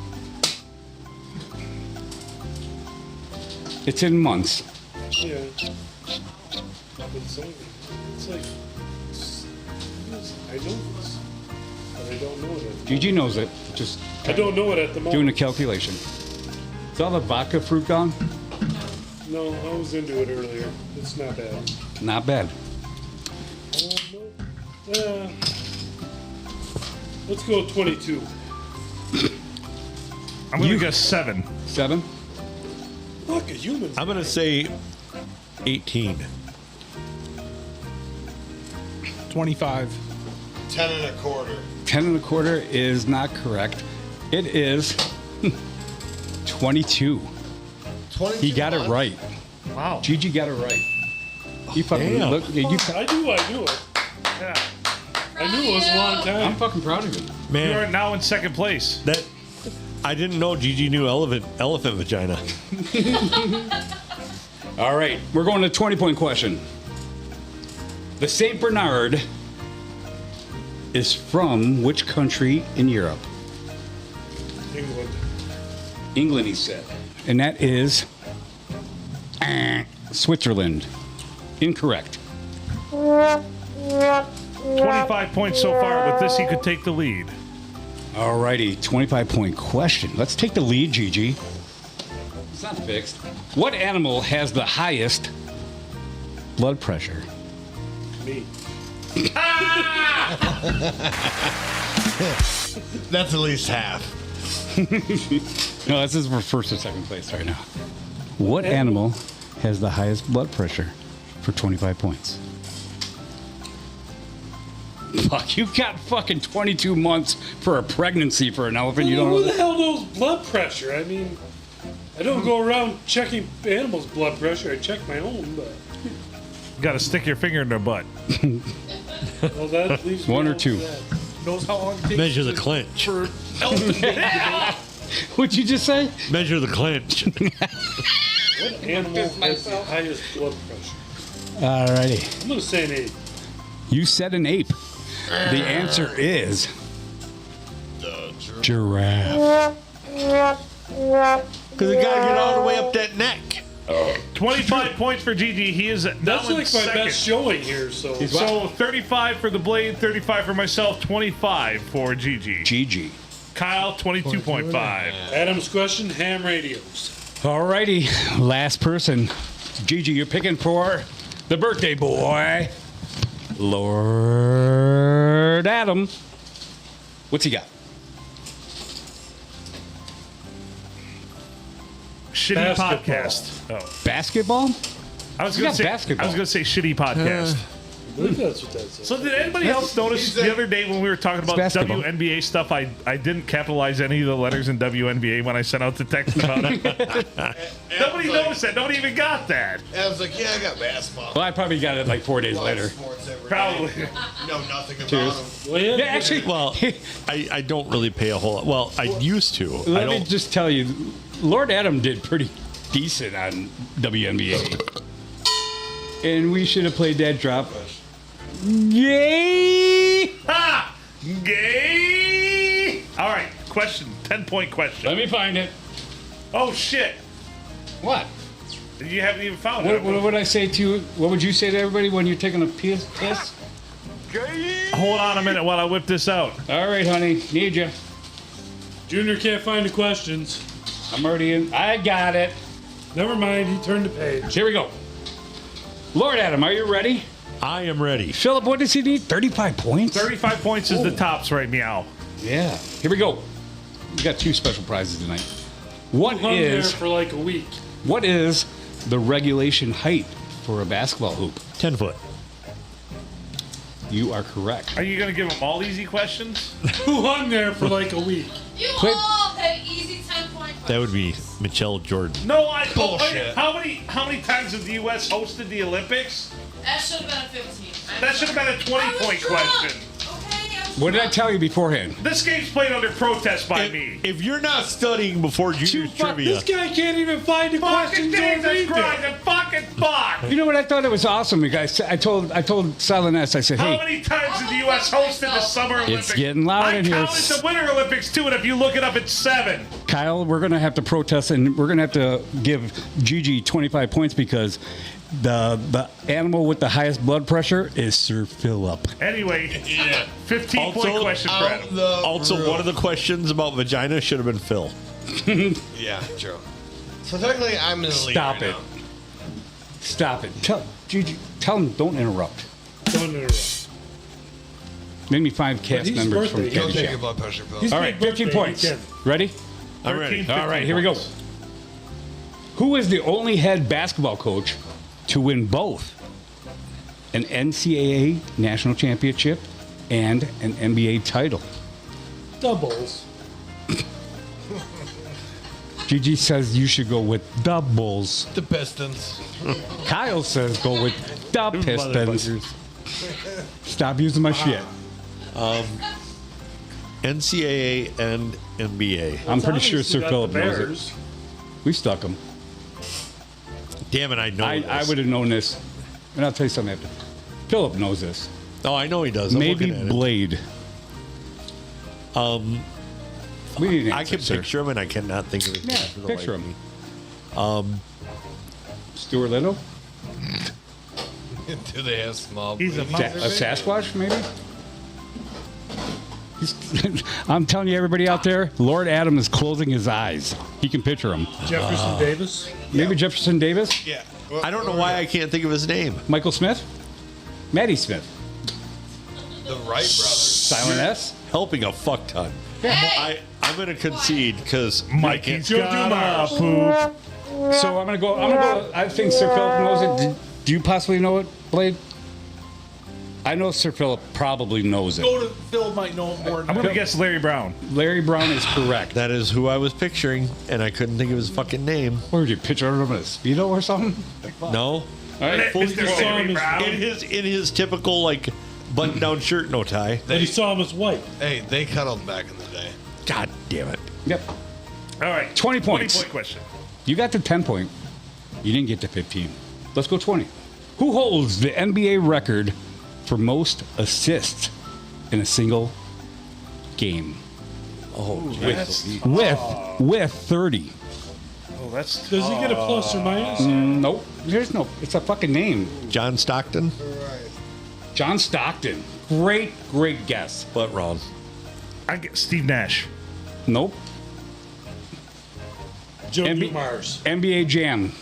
It's in months.
Yeah. It's like. I know this, but I don't know it.
Gigi knows it. Just
I don't know it at the moment.
doing a calculation. Is all the vodka fruit gone?
No, I was into it earlier. It's not bad.
Not bad.
Let's go 22.
I'm going to guess 7.
7?
Look at humans.
I'm going to say 18.
25.
10 and a quarter.
10 and a quarter is not correct. It is 22.
22
He got it
months?
right.
Wow.
Gigi got it right. You fucking
damn.
look. You,
I knew it.
Yeah.
I knew it was a long
I'm
time.
fucking proud of you.
You are
Man,
now in second place.
that I didn't know Gigi knew elephant vagina.
All right, we're going to 20-point question. The Saint Bernard is from which country in Europe?
England.
England, he said. And that is Switzerland. Incorrect.
25 points so far. With this, he could take the lead.
All righty, 25-point question. Let's take the lead, Gigi. It's not fixed. What animal has the highest blood pressure?
Me.
That's at least half.
No, this is for first or second place right now. What animal has the highest blood pressure for 25 points? Fuck, you got fucking 22 months for a pregnancy for an elephant. You don't
Who
know
the
that?
hell knows blood pressure? I mean, I don't go around checking animals' blood pressure. I check my own, but
You got to stick your finger in their butt.
well, that leaves me
One or
out
two.
with that. Knows how long it takes
Measure the clinch.
for elephant.
What'd you just say?
Measure the clinch.
What animal has the highest blood pressure?
Alrighty.
I'm gonna say an 8.
You said an ape. The answer is giraffe.
Because you got to get all the way up that neck.
25 points for Gigi. He is now
That's
in
like my
second.
best showing here. So
So 35 for the Blade, 35 for myself, 25 for Gigi.
Gigi.
Kyle, 22.5.
Adam's question: ham radios.
Alrighty. Last person. Gigi, you're picking for the birthday boy, Lord Adam. What's he got?
Shitty
Basketball.
podcast. Oh.
Basketball?
I was
You
going
got
to say
basketball.
I was going to say shitty podcast.
I believe that's what that says.
So did anybody else notice the other day when we were talking about
basketball.
WNBA stuff, I didn't capitalize any of the letters in WNBA when I sent out the text about it? Nobody noticed that. Nobody even got that.
And I was like, yeah, I got basketball.
Well, I probably got it like 4 days later.
Sports every day.
Probably.
Know nothing about
Cheers.
them.
Well,
Yeah, actually,
Well, I don't really pay a whole lot. Well, I used to. I
let me
don't.
just tell you, Lord Adam did pretty decent on WNBA. And we should have played that drop. Yay!
Ha! Gay! All right, question. 10-point question.
Let me find it.
Oh, shit.
What?
You haven't even found
What
it.
would I say to you? What would you say to everybody when you're taking a piss?
Hold on a minute while I whip this out.
All right, honey. Need you.
Junior can't find the questions.
I'm already in. I got it.
Never mind, he turned the page.
Here we go. Lord Adam, are you ready?
I am ready.
Philip, what does he need? 35 points?
35 points is the tops right meow.
Yeah. Here we go. We got 2 special prizes tonight. What
Hung there
is
for like a week.
the regulation height for a basketball hoop?
10 foot.
You are correct.
Are you going to give them all easy questions?
Who hung there for like a week?
You
Quit.
all had easy 10-point
That would be Michelle Jordan.
No, I
Bullshit.
How many times have the U.S. hosted the Olympics?
That should have been a 15.
That should have been a 20-point question.
Okay, I was
What did I
drunk.
tell you beforehand?
This game's played under protest by me.
If you're not studying before junior trivia,
This guy can't even find the
Fucking
questions or
Jesus
read
Christ,
them.
and fucking fuck!
You know what? I thought it was awesome, you guys. I told Silent S, I said,
How
hey,
many times did the U.S. hosted the Summer Olympics?
it's getting loud in here.
I counted the Winter Olympics too, and if you look it up, it's 7.
Kyle, we're going to have to protest and we're going to have to give Gigi 25 points because the animal with the highest blood pressure is Sir Philip.
Anyway, 15-point
Also,
question for Adam.
also one of the questions about vagina should have been Phil.
Yeah, true. So technically, I'm in the lead
Stop
right
it.
now.
Stop it. Tell Gigi, tell him don't interrupt.
Don't interrupt.
Name me 5 cast
his
members from
birthday,
Don't take your
Caddyshack.
blood pressure pills.
His
All right,
big
15
birthday
points.
weekend.
Ready?
I'm ready.
13,
All right,
15
here we go.
points.
Who is the only head basketball coach to win both an NCAA national championship and an NBA title?
Doubles.
Gigi says you should go with the Bulls.
The Pistons.
Kyle says go with the Pistons. Stop using my shit.
NCAA and NBA.
I'm pretty sure
Obviously
Sir
got
Philip
the
knows it.
Bears.
We stuck him.
Damn it, I know
I
this.
would have known this. And I'll tell you something after. Philip knows this.
Oh, I know he does. I'm
Maybe
looking at it.
Blade. We need an
I
answer,
can
sir.
picture him, and I cannot think of his name.
Yeah,
for the
picture
life
him.
of me.
Stuart Little?
Do they have small?
He's a
boobs?
A Sasquatch, maybe? I'm telling you, everybody out there, Lord Adam is closing his eyes. He can picture him.
Jefferson Davis.
Maybe Jefferson Davis?
Yeah.
I don't know why I can't think of his name.
Michael Smith? Maddie Smith?
The Wright brothers.
Silent S?
Helping a fuck ton. I'm going to concede because
Mikey's
Joe
got
Dumars.
a poop.
So I'm gonna go. I think Sir Philip knows it. Do you possibly know it, Blade? I know Sir Philip probably knows it.
Go to Phil might know more.
I'm going to guess Larry Brown.
Larry Brown is correct.
That is who I was picturing, and I couldn't think of his fucking name.
Where would you picture him in a Speedo or something?
No.
All right.
Mr. Larry Brown.
In his typical, like, button-down shirt, no tie.
But he saw him as white.
Hey, they cuddled back in the day.
God damn it.
Yep.
All right.
20 points.
20-point question.
You got to 10 point. You didn't get to 15. Let's go 20. Who holds the NBA record for most assists in a single game? With 30.
Oh, that's
Does he get a plus or minus?
Nope. There's no. It's a fucking name.
John Stockton,
John Stockton. Great guess.
but wrong.
I get Steve Nash.
Nope.
Joe
MB
Dumars.
NBA Jam.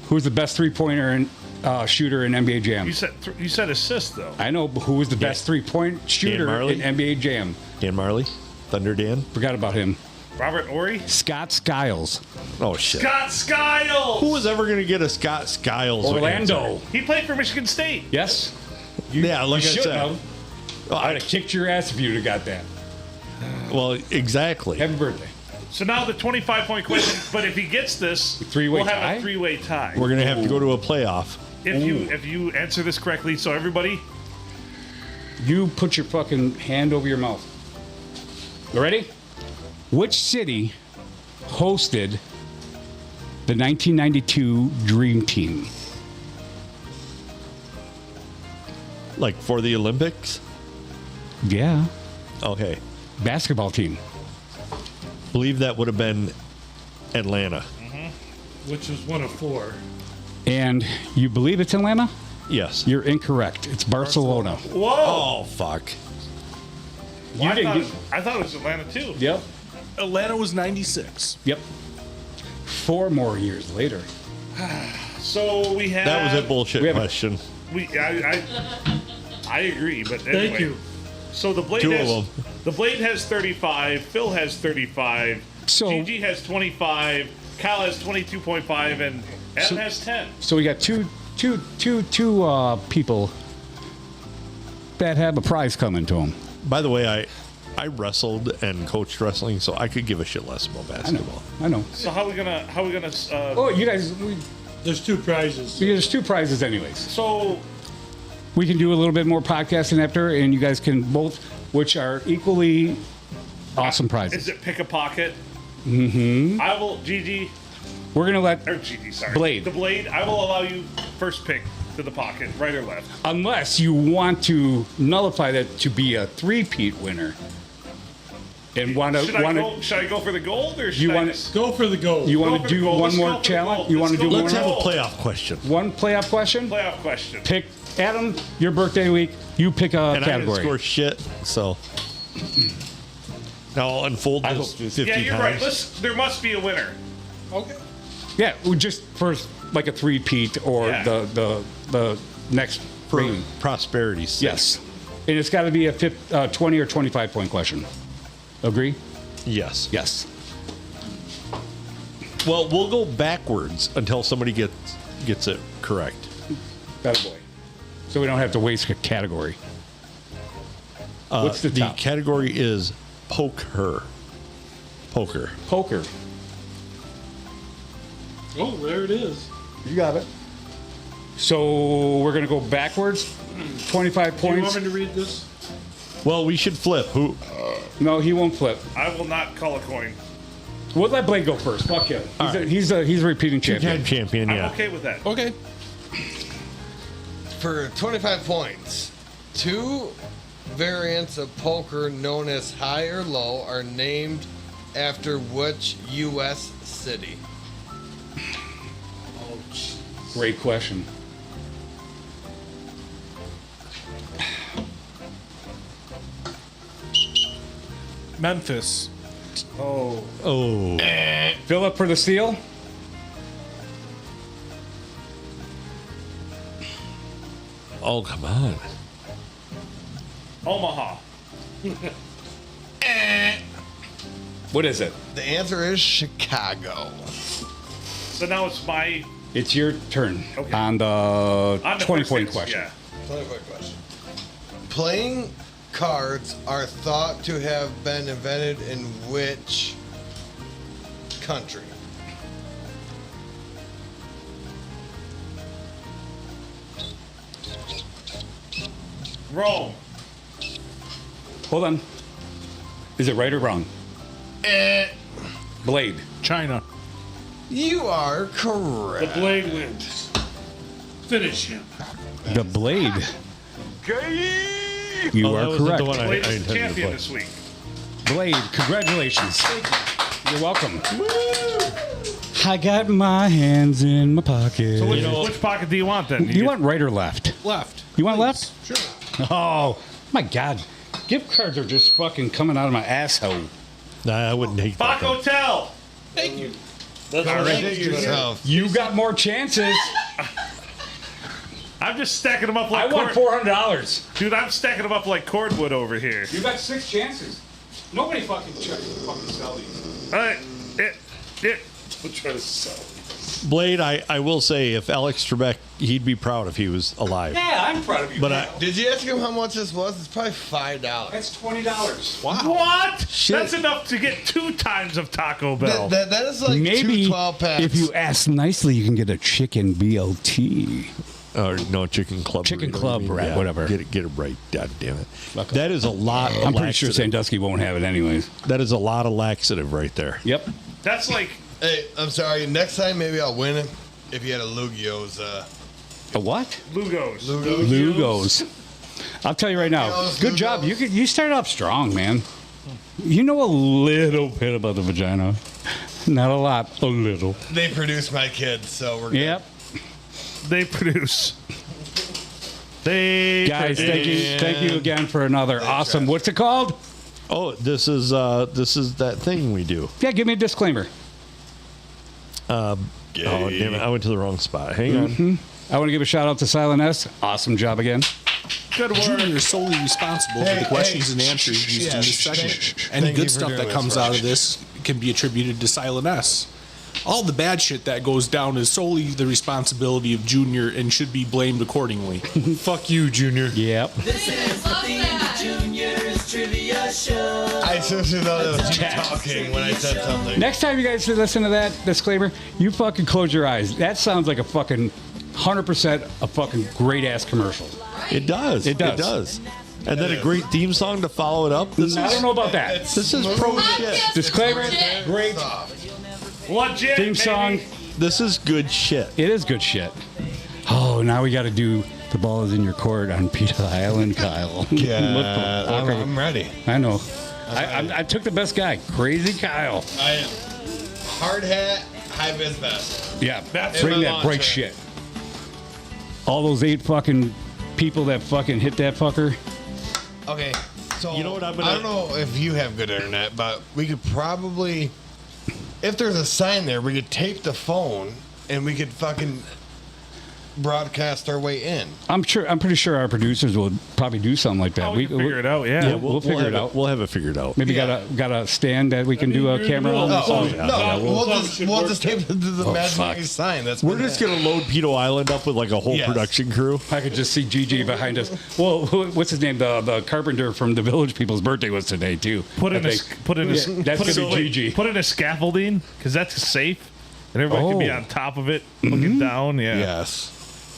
Who's the best three-pointer and shooter in NBA Jam?
You said assist though.
I know, but who was the best three-point shooter
Marley?
in NBA Jam?
Dan Marley, Thunder Dan.
Forgot about him.
Robert Ory.
Scott Skiles.
Oh shit.
Scott Skiles.
Who was ever going to get a Scott Skiles?
Orlando.
answer?
He played for Michigan State.
Yes.
Yeah, like I
You should
said.
have. I'd have kicked your ass if you'd have got that.
Well, exactly.
Happy birthday.
So now the 25-point question. But if he gets this,
Three-way
we'll have
tie?
a 3-way tie.
We're going to have to go to a playoff.
If you answer this correctly, so everybody,
You put your fucking hand over your mouth. You ready? Which city hosted the 1992 Dream Team?
Like for the Olympics?
Yeah.
Okay.
Basketball team.
Believe that would have been Atlanta.
Which is one of 4.
And you believe it's Atlanta?
Yes.
You're incorrect. It's Barcelona.
Whoa!
Oh, fuck.
You
I,
didn't
thought it was Atlanta too.
Yep.
Atlanta was 96.
Yep. 4 more years later.
So we have.
That was a bullshit
We have-
question.
I agree, but anyway.
Thank you.
So the Blade
2
has
of them.
the Blade has 35. Phil has 35.
So-
GG has 25. Kyle has 22.5, and Adam has 10.
So we got two people that have a prize coming to them.
By the way, I wrestled and coached wrestling, so I could give a shit less about basketball.
I know.
So how are we gonna?
Oh, you guys,
There's 2 prizes.
there's 2 prizes anyways.
So
We can do a little bit more podcasting after, and you guys can both, which are equally awesome
is
prizes.
it pick a pocket? Mm-hmm. I will GG
We're gonna let,
or GG. Sorry,
Blade.
The Blade. I will allow you first pick to the pocket, right or left.
unless you want to nullify that to be a 3-peat winner, and want
Should I
to
should I go for the gold or should
You
I
wanna-
just
Go for the gold.
you
Go
want
for
to
the
do
gold.
one
Let's
more
go for the
challenge?
gold.
You want to
Let's
do
go
one
Let's
for
have
the
a
gold.
playoff question.
one playoff question?
Playoff question.
Pick Adam. Your birthday week. You pick a
And I didn't
category.
score shit, so. Now I'll unfold
I
this
hope-
50
Yeah, you're
times.
right. There must be a winner.
Okay.
Yeah, just for like a 3-peat or
Yeah.
the next
For
rating.
prosperity's sake.
Yes, and it's got to be a 20 or 25 point question. Agree?
Yes.
Yes.
Well, we'll go backwards until somebody gets it correct.
That boy. So we don't have to waste a category. What's the top?
category is poker. Poker.
Poker.
Oh, there it is.
You got it. So we're gonna go backwards. 25
Do you
points.
want me to read this?
Well, we should flip. Who?
No, he won't flip.
I will not call a coin.
We'll let Blade go first. Fuck him. He's a repeating champion.
Two-time champion.
I'm
Yeah.
okay with that.
Okay.
For 25 points, 2 variants of poker known as high or low are named after which U.S. city?
Great question.
Memphis.
Oh,
Oh.
Philip for the steal.
Oh, come on.
Omaha.
What is it?
The answer is Chicago.
So now it's my
It's your turn
Okay.
on the
on the
20
first
point
answer,
question.
Yeah.
25 question. Playing cards are thought to have been invented in which country?
Rome.
Hold on. Is it right or wrong? Blade.
China.
You are
The
correct.
Blade wins. Finish him.
The Blade. You
Oh, that
are
wasn't
correct.
the one I
Blade is
intended to
champion
play.
this week.
Blade, congratulations. You're welcome. I got my hands in my pocket.
So which pocket do you want then?
you want right or left?
Left.
You want
Please.
left?
Sure.
Oh, my God. Gift cards are just fucking coming out of my asshole.
Nah, I wouldn't take
Bach
that.
Hotel.
Thank you.
That's
All
all
right,
right.
yourself.
You got more chances.
I'm just stacking them up
I
like
want $400.
Dude, I'm stacking them up like cordwood over here.
You got 6 chances. Nobody fucking sell these.
All right.
We'll try to sell.
Blade, I will say, if Alex Trebek, he'd be proud if he was alive.
Yeah, I'm proud of you.
But I,
Did you ask him how much this was? It's probably $5.
That's $20.
What?
Shit.
That's enough to get 2 times of Taco Bell.
That is like
Maybe
2 12 packs.
if you ask nicely, you can get a chicken BLT.
or no, chicken club.
Chicken
burrito,
club, right, whatever.
Get it right. God damn it.
Okay.
That is a lot. Of
I'm pretty sure
laxative.
Sandusky won't have it anyways.
That is a lot of laxative right there.
Yep.
That's like
Hey, I'm sorry. Next time, maybe I'll win it if you had a Lugio's.
A what?
Lugos.
Lugos. I'll tell you right now. Good job. You started off strong, man. You know a little bit about the vagina. Not a lot, a little.
They produce my kids, so we're good.
Yep.
They produce.
Guys, thank you again for another awesome. What's it called?
Oh, this is that thing we do.
Yeah, give me a disclaimer.
Oh, damn it. I went to the wrong spot. Hang on.
I want to give a shout out to Silent S. Awesome job again.
Good work.
Junior is solely responsible for the questions and answers used in this segment. Any good stuff that comes out of this can be attributed to Silent S. All the bad shit that goes down is solely the responsibility of Junior and should be blamed accordingly.
Fuck you, Junior.
Yep.
This is the theme of Junior's Trivia Show.
I seriously thought it was you talking when I said something.
Next time you guys listen to that disclaimer, you fucking close your eyes. That sounds like a fucking 100% a fucking great ass commercial.
It does.
It does.
It does. And then a great theme song to follow it up.
I don't know about that.
This is pro shit.
Disclaimer, great
Legit,
theme song.
This is good shit.
It is good shit. Oh, now we got to do The Ball Is in Your Court on Peter Island, Kyle.
Yeah, I'm ready.
I know. I took the best guy, Crazy Kyle.
I am. Hard hat, high vis vest.
Yeah,
That's
bring
my
that
mantra.
break shit. All those 8 fucking people that fucking hit that fucker.
Okay, so
You know what I'm gonna-
I don't know if you have good internet, but we could probably, if there's a sign there, we could tape the phone and we could fucking broadcast our way in.
I'm pretty sure our producers will probably do something like that.
Oh, we can figure it out, yeah.
We'll figure it out.
We'll have it figured out.
Maybe
Yeah.
got a stand that we can do a camera on.
We'll just tape it to the imaginary
fuck.
sign. That's
We're just going to load Peto Island up with like a whole
Yes.
production crew.
I could just see Gigi behind us. Well, what's his name? The carpenter from the Village People's birthday was today too.
Put in
I
a
think. That's
put
gonna
in
be
a-
Gigi.
Put in a scaffolding because that's safe, and everybody can be
Oh.
on top of it, looking down. Yeah.
Yes.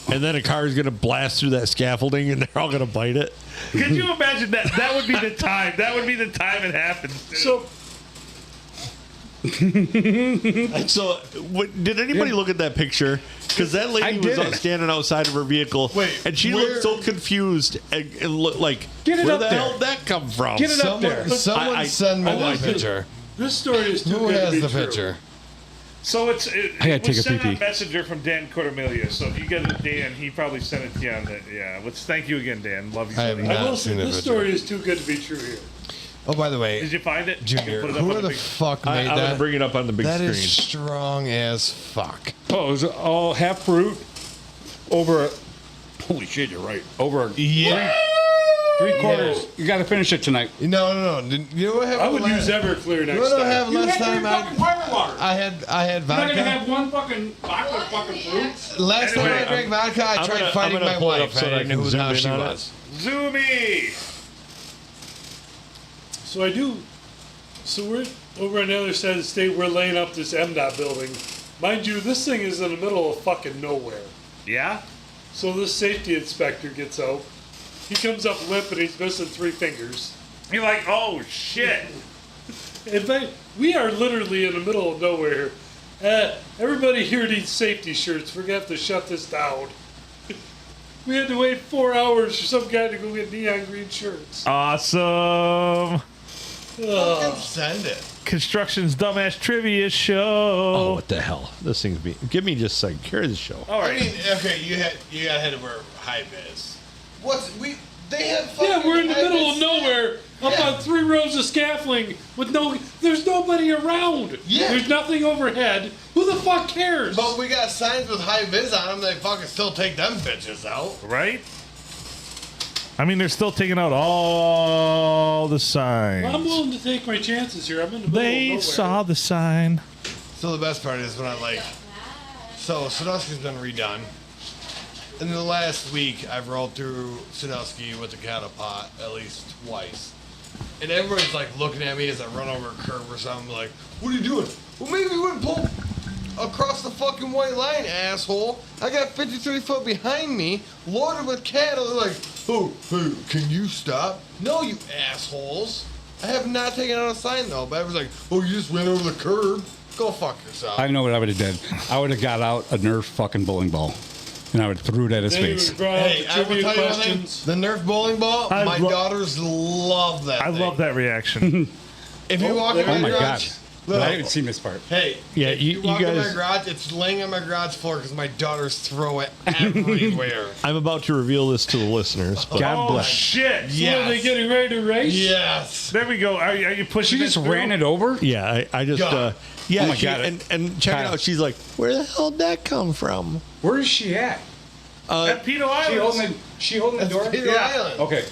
And then a car is going to blast through that scaffolding and they're all going to bite it.
Could you imagine that? That would be the time. That would be the time it happens. dude.
So
So, did anybody look at that picture? Because that
I
lady was
did.
standing outside of her vehicle,
Wait,
and she
where-
looked so confused and looked like,
Get it
where
up
the
there.
hell did that come from?
Get it up there.
Someone
I-
send me
oh, I
the
did.
picture.
this story is too
Who
good to
has
be
the
true.
picture?
So it
I gotta
was
take a
sent on
pee-pee.
Messenger from Dan Cordemelia. So if you get it, Dan, he probably sent it to you on the thank you again, Dan. Love you.
I have
buddy.
not
I will say
seen the
this
picture.
story is too good to be true here.
Oh, by the way,
Did you find it?
Junior,
Put it up on
who the
big-
fuck made
I'm going to
that?
bring it up on the big
That
screen.
is strong as fuck.
Oh, it was all half fruit over a. Holy shit, you're right. Over a
Yeah.
3/4. You got to finish it tonight.
No. You know what happened?
I would use Everclear
You
next
know what
time.
happened last time?
water.
I had vodka.
one fucking box of fucking fruit.
Last time
Anyway,
I drank vodka, I
I'm
tried
gonna-
fighting
I'm gonna
my
pull it up
wife.
so
I
that I
didn't know
can
who
zoom
the hell
in
she
on it.
was.
Zoomy.
So I do. So we're over on the other side of the state. We're laying up this MDOT building. Mind you, this thing is in the middle of fucking nowhere.
Yeah.
So this safety inspector gets out. He comes up limp and he's missing 3 fingers.
You're like, oh shit.
In fact, we are literally in the middle of nowhere. Everybody here needs safety shirts. We're going to have to shut this down. We had to wait 4 hours for some guy to go get neon green shirts.
Awesome.
Send it.
Construction's dumbass trivia
Oh,
show.
what the hell? This thing's be. Give me just a second. Carry the show.
All
I
right.
mean, okay, you got had to wear high vis. They have fucking
Yeah, we're in the
high
middle of
vis.
nowhere, up
Yeah.
on 3 rows of scaffolding with there's nobody around.
Yeah.
There's nothing overhead. Who the fuck cares?
But we got signs with high vis on them. They fucking still take them bitches out.
Right? I mean, they're still taking out all the signs.
I'm willing to take my chances here. I'm in the middle of
They
nowhere.
saw the sign.
So the best part is when so Sandusky's been redone. In the last week, I've rolled through Sandusky with the cattle pot at least twice. And everybody's like looking at me as I run over a curb or something like, what are you doing? Well, maybe you wouldn't pull across the fucking white line, asshole. I got 53 foot behind me, loaded with cattle. They're like, oh, hey, can you stop? No, you assholes. I have not taken out a sign though, but I was like, oh, you just went over the curb. Go fuck yourself.
I know what I would have done. I would have got out a Nerf fucking bowling ball. and I would throw it at his
Then you
face.
would draw out
Hey,
the
I will
trivia
tell you one thing.
questions.
The Nerf bowling ball,
I
my
lo-
daughters love that.
I
thing.
love that reaction.
If you walk in
Oh
my
my
garage,
God.
look,
I haven't seen this part.
hey,
Yeah,
if
you
walk in my
guys-
garage, it's laying on my garage floor because my daughters throw it everywhere.
I'm about to reveal this to the listeners. But
God
Oh
bless.
shit!
So are they getting ready to race?
Yes.
There we go. Are you pushing?
She just
through?
ran it over?
yeah, I just
God.
yeah,
Oh my
she-
God.
and check it
Kyle.
out. She's like, where the hell did that come from?
Where is she at?
At Pino
She holding the
That's
door?
Peter Island.
Okay.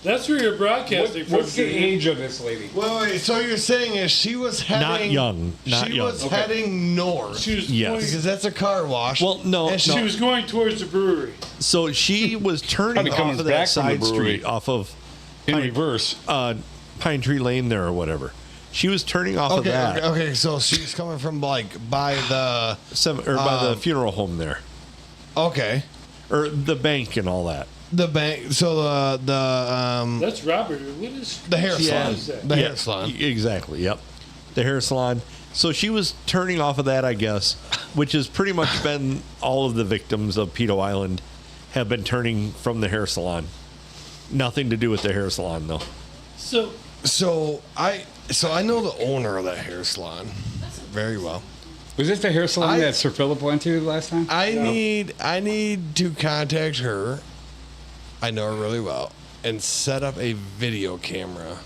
That's where you're broadcasting from.
What's the
Junior.
age of this lady?
Wait. So you're saying is she was heading
Not young. Not
she
young.
was heading north
She was
Yes.
going,
because that's a car wash.
Well, no,
And
she was going towards the brewery.
So she was turning
Probably
off
comes
of
back
that
from the
side
brewery.
street off of
In reverse.
Pine Tree Lane there or whatever. She was turning off of that
Okay. So she's coming from like by the
by the funeral home there,
okay
or the bank and all that.
the bank. So
That's Robert. What is
the hair
Yeah.
salon. The hair salon.
Exactly. Yep. The hair salon. So she was turning off of that, I guess, which has pretty much been all of the victims of Pito Island have been turning from the hair salon. Nothing to do with the hair salon, though.
so?
So I know the owner of that hair salon very well.
Was this the hair salon that Sir Philip went to last time?
I need to contact her. I know her really well and set up a video camera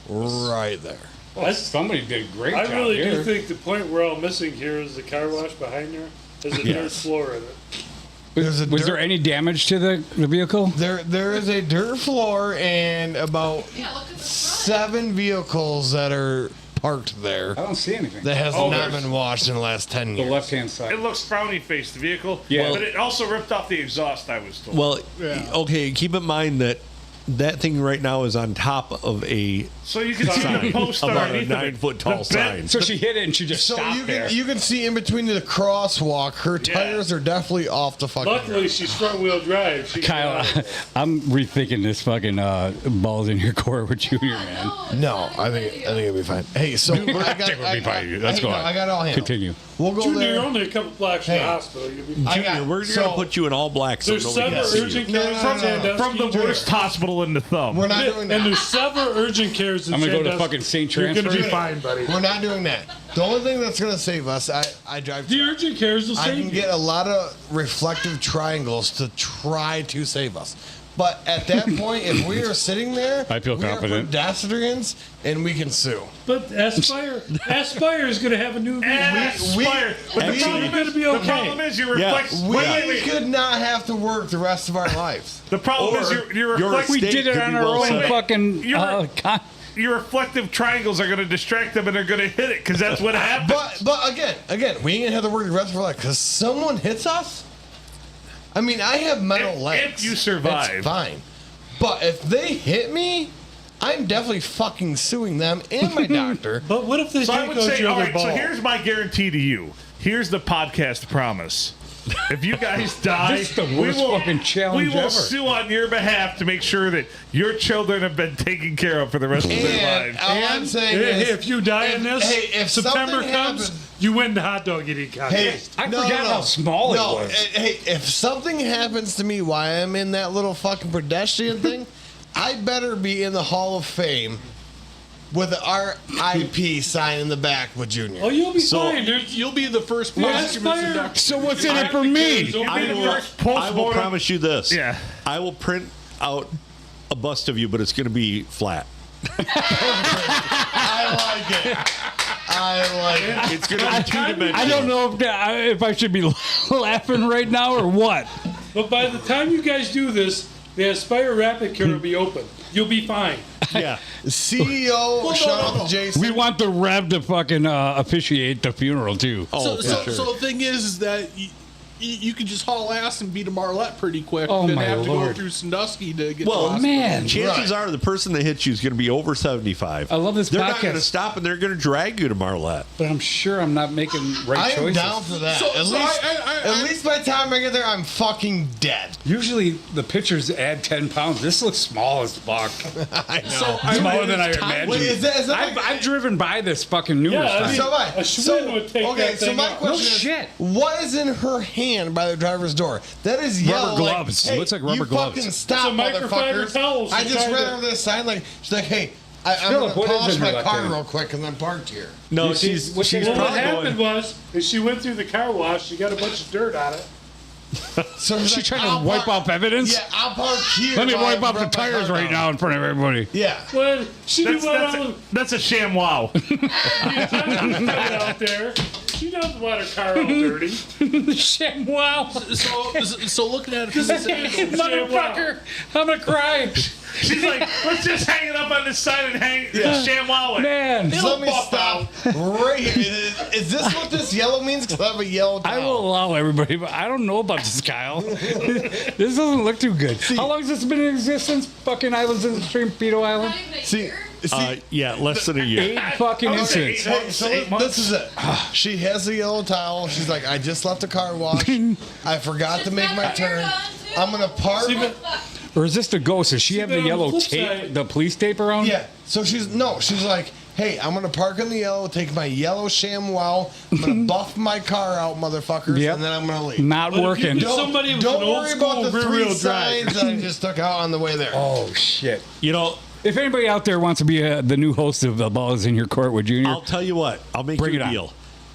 right there.
Well, somebody did a great
I
job
really
here.
do think the point we're all missing here is the car wash behind there. There's a dirt floor in it.
Was there any damage to the vehicle?
There is a dirt floor and about
Yeah, look at the front.
7 vehicles that are parked there
I don't see anything.
that has
Oh,
not
there's-
been washed in the last 10
The
years.
left-hand side.
It looks frowny faced, the vehicle.
Yeah.
But it also ripped off the exhaust, I was told.
Well, okay, keep in mind that that thing right now is on top of a
so you can see the
sign,
post
about a
underneath of
9
it.
foot tall
The bent-
sign.
So she hit it and she just
So
stopped there.
you can see in between the crosswalk, her tires are definitely off the fucking
Luckily,
ground.
she's front wheel drive. She
Kyle, I'm rethinking this fucking balls in your court with Junior, man.
No, I think it'll be fine. Hey, so I got,
think we'll be fine. Let's go on.
I got it all handled.
Continue.
We'll go
Junior,
there.
you're only a couple blocks from
Hey.
the hospital. You'll be
I
Junior,
got-
we're
so-
going to put you in all black so
There's
nobody
several
can see you.
urgent
No,
cares
no,
in
no, no.
Sandusky.
From the worst hospital in the thumb.
We're not doing that.
And there's several urgent cares in
I'm gonna go to
Sandusky.
fucking St.
You're going to be
Transfer.
fine, buddy.
We're not doing that. The only thing that's going to save us, I drive.
The urgent cares will
I
save
can
you.
get a lot of reflective triangles to try to save us. But at that point, if we are sitting there,
I feel
we
confident.
are pedestrians and we can sue.
But Aspire is going to have a new vehicle.
We-
Aspire. But the
we-
problem,
gonna be
the
okay.
problem is you
Yeah.
reflect.
We
Wait, wait.
could not have to work the rest of our lives.
The problem is
Or
you
your
reflect.
We
State
did it
could
on
be
our
well
own
set up.
fucking.
You're- Your reflective triangles are going to distract them, and they're going to hit it because that's what happens.
But again, we ain't gonna have to work the rest of our life because someone hits us. I mean, I have metal
If-
legs.
if you survive.
it's fine. But if they hit me, I'm definitely fucking suing them and my doctor.
But what if they
So I
take
would
out
say,
your
all
other
right.
ball?
So here's my guarantee to you. Here's the podcast promise. If you guys die,
This is the
we
worst
will,
fucking challenge
we will
ever.
sue on your behalf to make sure that your children have been taken care of for the rest of their
And
lives.
all I'm saying
Hey,
is,
if you die in this,
if
September
something
comes,
happens-
you win the hot dog eating
Hey,
contest.
I forgot how small it was.
Hey, if something happens to me while I'm in that little fucking pedestrian thing, I better be in the Hall of Fame with the RIP sign in the back with Junior.
Oh, you'll be fine.
You'll be the first
Well,
person to
Aspire-
conduct.
So what's in it for me?
You'll be
I
the
will,
first
I will
postmortem-
promise you this.
Yeah.
I will print out a bust of you, but it's going to be flat.
I like it. I like it.
It's going to be two-dimensional.
I don't know if I should be laughing right now or what.
But by the time you guys do this, the Aspire Rapid Care will be open. You'll be fine.
Yeah.
CEO, shout out to Jason.
We want the Rev to fucking officiate the funeral too.
Oh,
So the thing is that you could just haul ass and beat a Marlette pretty quick.
Oh,
and
my
have to
Lord.
go through Sandusky to get
Well,
to the
man.
chances are the person that hits you is going to be over 75.
I love this
They're not going to
podcast.
stop and they're going to drag you to Marlette.
But I'm sure I'm not making right
I am
choices.
down for that.
So-
at
so
least,
I-
at least by the time I get there, I'm fucking dead.
Usually the pictures add 10 pounds. This looks small as fuck.
I know.
Smaller than I imagined.
Wait, is that
I've,
like-
I've driven by this fucking numerous
Yeah, I
times.
mean,
So what?
a Schwinn would take
okay,
that
so
thing
my
out.
question
No
is,
shit.
what is in her hand stand by the driver's door. That is
Rubber
yellow.
gloves.
Like,
It looks like rubber
you
gloves.
fucking stop,
It's a microfiber
motherfuckers.
towel.
I just read over this sign like she's like, hey, I'm
Philip,
gonna
what is
polish
in
my
her
car
left
real quick because I'm parked here.
No,
You see-
she's
what
she's
she-
Well, what
probably
happened
going.
was is she went through the car wash. She got a bunch of dirt on it.
So
Is she
like,
trying
I'll
to wipe
park-
off evidence?
Yeah, I'll park here.
Let me
while I
wipe off the
rub my
tires
car
right
down.
now in front of everybody.
Yeah.
Well, she
That's,
went
that's,
out,
a, that's a sham wow.
out there. She doesn't want her car all dirty.
Shit, wow.
So looking at it from this angle,
Motherfucker, I'm gonna cry.
She's like, let's just hang it up on this side and hang sham wow it.
Man,
Let me stop right here. Is this what this yellow means? Because I have a yellow towel.
I will allow everybody, but I don't know about this, Kyle. This doesn't look too good. How long has this been in existence? Fucking Islands in the Stream, Pedo Island?
Not even a
See,
year.
Yeah, less than a year.
8 fucking
Okay,
incidents.
Hey, so
8 months.
this is it. She has a yellow towel. She's like, I just left the car wash. I forgot to make my turn. I'm gonna park.
Or is this the ghost? Does she have the
but on the
yellow
flip
tape,
side-
the police tape around?
Yeah. So she's like, hey, I'm gonna park in the yellow, take my yellow ShamWow, I'm gonna buff my car out, motherfuckers,
Yep.
and then I'm gonna leave.
Not
But if you
working.
do- Somebody with
don't
an old
worry
school
about the
rear-wheel
3
drive.
signs that I just took out on the way there.
Oh, shit.
You know,
If anybody out there wants to be the new host of The Ball is in Your Court with Junior,
I'll tell you what. I'll make
Bring
you
it
a
on.
deal.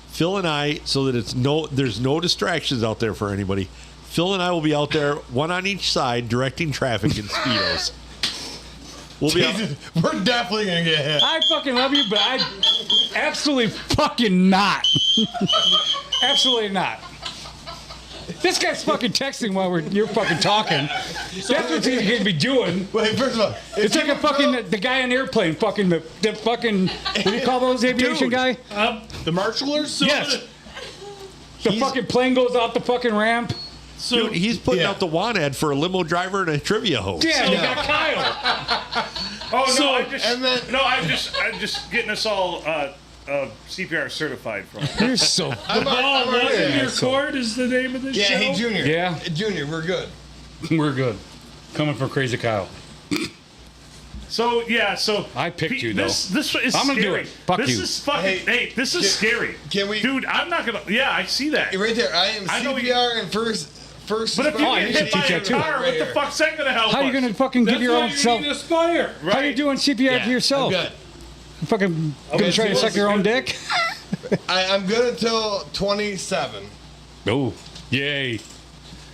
Phil and I, so that there's no distractions out there for anybody. Phil and I will be out there, one on each side, directing traffic in speedos. We'll be out.
We're definitely gonna get hit.
I fucking love you, but I absolutely fucking not. Absolutely not. This guy's fucking texting while you're fucking talking. That's what he's gonna be doing.
Wait, first of all,
It's like a fucking the guy on airplane, fucking the fucking what do you call those aviation
Dude.
guy?
the marshallers.
Yes. The fucking plane goes off the fucking ramp.
Dude, he's putting
Yeah.
out the want ad for a limo driver and a trivia host.
Yeah, you got Kyle.
Oh no!
So,
I'm just getting us all CPR certified from.
You're so.
I'm
Ball
already
is in
there.
your court is the name of the
Yeah,
show.
hey Junior.
Yeah.
Junior, we're good.
We're good. Coming from Crazy Kyle.
So yeah, so
I picked you,
This is
I'm gonna
scary.
do it. Fuck
this
you.
is fucking. Hey, this is scary.
Can we?
Dude, I'm not gonna. Yeah, I see that.
Right there. I am
I know
CPR and first.
But if you
Oh, I
get
need to
hit by
teach
a
that too.
car, what the fuck's that gonna help?
How are you
us?
gonna fucking
That's
give your
why
own
you
self?
need Aspire.
Right.
How are you doing CPR to yourself?
I'm good.
Fucking gonna try to suck your own dick?
I'm good until 27.
Oh, yay!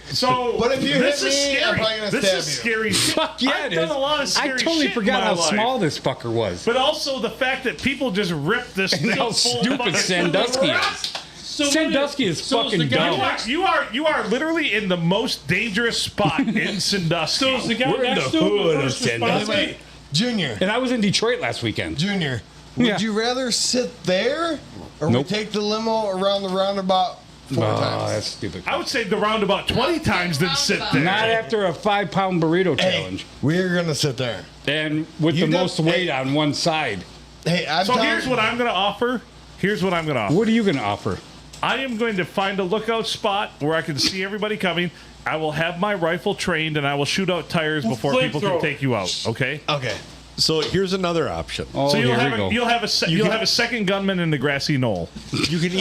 So,
But if you
this
hit
is
me,
scary.
I'm probably gonna
This
stab
is
you.
scary shit.
Fuck yeah,
I've
it
done
is.
a lot of scary
I totally
shit in
forgot
my
how
life.
small this fucker was.
But also the fact that people just rip this thing
And how
full of
stupid
fucking-
Sandusky is.
So
Sandusky is
so
fucking
the guy
dumb.
next-
You are literally in the most dangerous spot in Sandusky.
So is the guy
We're in
next
the
to him
hood
the
of
first
Sandusky.
responder?
Wait, Junior.
And I was in Detroit last weekend.
Junior. Would
Yeah.
you rather sit there or
Nope.
we take the limo around the roundabout 4
Oh,
times?
that's stupid.
I would say the roundabout 20 times than sit there.
Not after a 5-pound burrito
Hey,
challenge.
we're gonna sit there.
And with
You
the
don't-
most weight on one side.
Hey, I'm
So
telling
here's what I'm going to offer.
What are you going to offer?
I am going to find a lookout spot where I can see everybody coming. I will have my rifle trained and I will shoot out tires before people can
flamethrower.
take you out. Okay.
Okay.
So here's another option.
Oh,
So
here we go.
you'll have a second gunman in the grassy knoll.
You can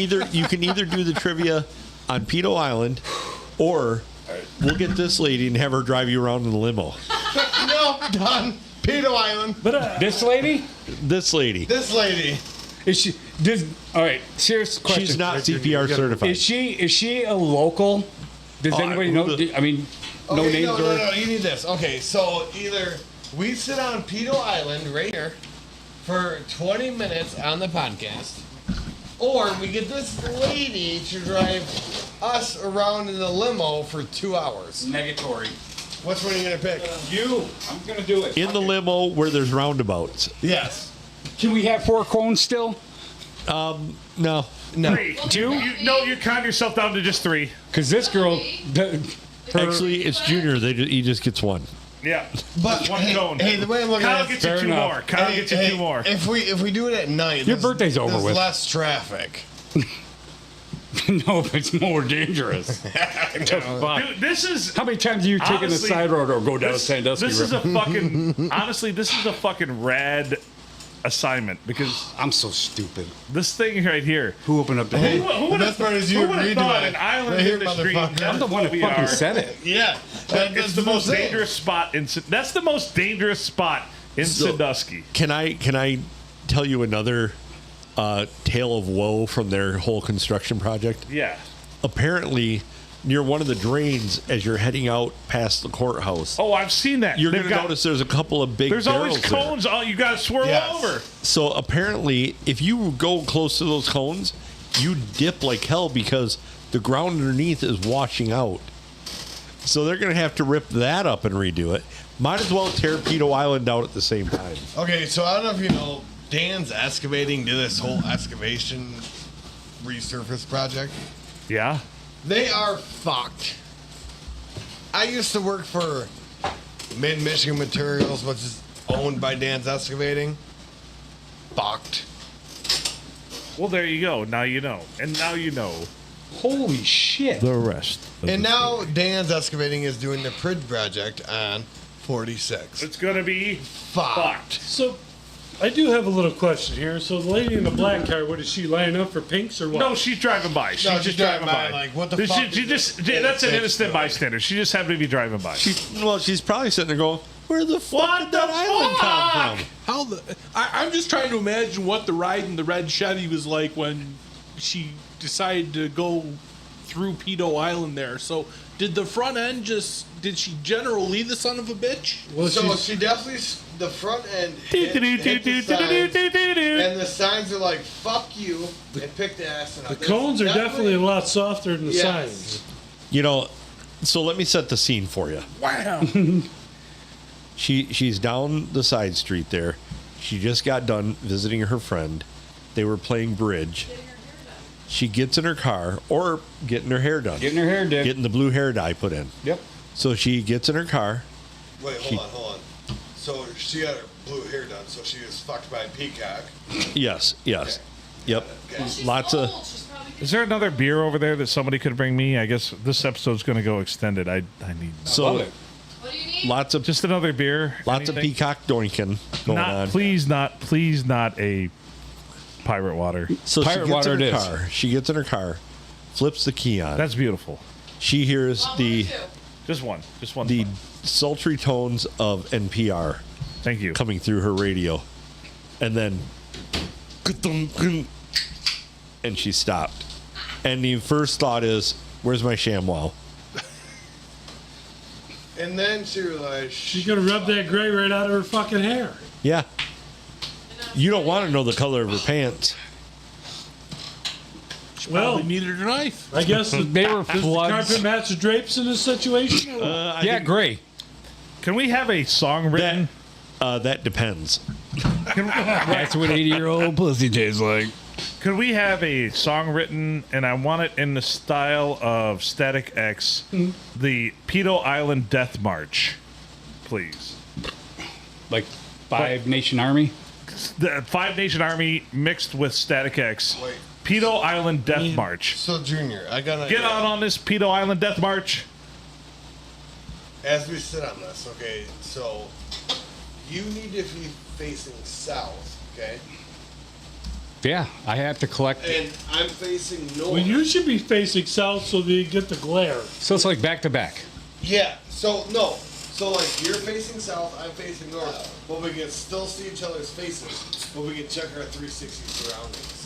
either do the trivia on Pedo Island, or we'll get this lady and have her drive you around in the limo.
No, done. Pedo Island.
But
This lady?
This lady,
This lady.
Is she? All right, serious question.
she's not CPR certified.
Is she a local? Does anybody
who
know?
the-
I mean, no
Okay,
names
no,
or.
no, you need this. Okay, so either we sit on Pedo Island right here for 20 minutes on the podcast, or we get this lady to drive us around in the limo for 2 hours.
Negatory.
Which one are you gonna pick?
You. I'm gonna do it.
In the limo where there's roundabouts.
Yes.
Can we have 4 cones still?
No.
No.
3. You calm yourself down to just 3.
Because this girl,
Actually, it's Junior. He just gets one.
Yeah.
But
One
hey,
cone.
hey, the way I'm looking
Kyle
at it,
gets you
Fair
2
enough.
more. Kyle gets you 2 more.
If we do it at night,
Your birthday's over
there's
with.
less traffic.
no, it's more dangerous. Fuck.
Dude, this is
How many times have you taken the
honestly,
side road or go down
this,
Sandusky
this is
River?
a fucking honestly, this is a fucking rad assignment because
I'm so stupid.
this thing right here.
Who opened up the
Hey,
hole?
the best part is you agreed to
thought
it.
an island
Right here,
industry?
motherfucker.
I'm the one who fucking said it.
Yeah.
It's the most dangerous spot in. That's the most dangerous spot in Sandusky.
Can I tell you another tale of woe from their whole construction project?
Yeah.
Apparently, near one of the drains as you're heading out past the courthouse,
Oh, I've seen that.
you're
They've
going to
got-
notice there's a couple of big
There's
barrels
always
there.
cones. Oh, you got to swirl
Yes.
over.
So apparently, if you go close to those cones, you dip like hell because the ground underneath is washing out. So they're going to have to rip that up and redo it. Might as well tear Pedo Island out at the same time.
Okay, so I don't know if you know, Dan's Excavating did this whole excavation resurface project.
Yeah.
They are fucked. I used to work for Mid-Michigan Materials, which is owned by Dan's Excavating. Fucked.
Well, there you go. Now you know. And now you know
Holy shit.
the rest.
And now Dan's Excavating is doing the Prid project on 46.
It's going to be fucked.
So, I do have a little question here. So, the lady in the black car, what is she lining up for pinks or what?
No, she's driving by. She's just driving by.
Like, what the
She
fuck?
She
is
just,
this?
that's an
It's
innocent
doing?
bystander. She just happened to be driving by.
She's probably sitting there going, "Where the fuck
What
did that
the
island come
fuck?
from?"
How the? I'm just trying to imagine what the ride in the red Chevy was like when she decided to go through Pedo Island there. So did the front end did she generally the son of a bitch?
Well,
So
she's-
she definitely, the front end hit the signs, and the signs are like, fuck you, and pick the ass.
the cones are definitely a lot softer than the
Yes.
signs.
You know, so let me set the scene for you.
Wow.
She's down the side street there. She just got done visiting her friend. They were playing bridge. She gets in her car or getting her hair done.
Getting her hair did.
Getting the blue hair dye put in.
Yep.
So she gets in her car.
Wait, hold on. So she got her blue hair done, so she was fucked by a peacock.
Yes. Yep.
Well, she's
Lots
old.
of.
She's probably
Is there another beer over there that somebody could bring me? I guess this episode's going to go extended. I need
So
Love it.
What do you need?
lots of
just another beer.
lots of
Anything?
peacock doinking going on.
Please not a pirate water.
So
Pirate
she gets
water
in her
it is.
car. She gets in her car, flips the key on.
That's beautiful.
She hears
Well,
the
Just one.
the sultry tones of NPR
Thank you.
coming through her radio, and then and she stopped. And the first thought is, "Where's my ShamWow?"
And then she realized
She's gonna rub that gray right out of her fucking hair.
Yeah. You don't want to know the color of her pants.
Well,
Probably needed a knife.
I guess
They were
does the
floods.
carpet match the drapes in this situation?
Yeah, gray.
Can we have a song written?
That depends.
That's what 80-year-old pussy tastes like.
Could we have a song written, and I want it in the style of Static X, the Pedo Island Death March, please.
Like Five Nation Army.
The Five Nation Army mixed with Static X.
Wait.
Pedo Island Death March.
So, Junior, I got
Get on this Pedo Island Death March.
As we sit on this, okay, so you need to be facing south, okay?
Yeah, I have to collect.
And I'm facing north.
Well, you should be facing south so that you get the glare.
So it's like back to back.
Yeah, so no. So like you're facing south, I'm facing north, but we can still see each other's faces, but we can check our 360 surroundings.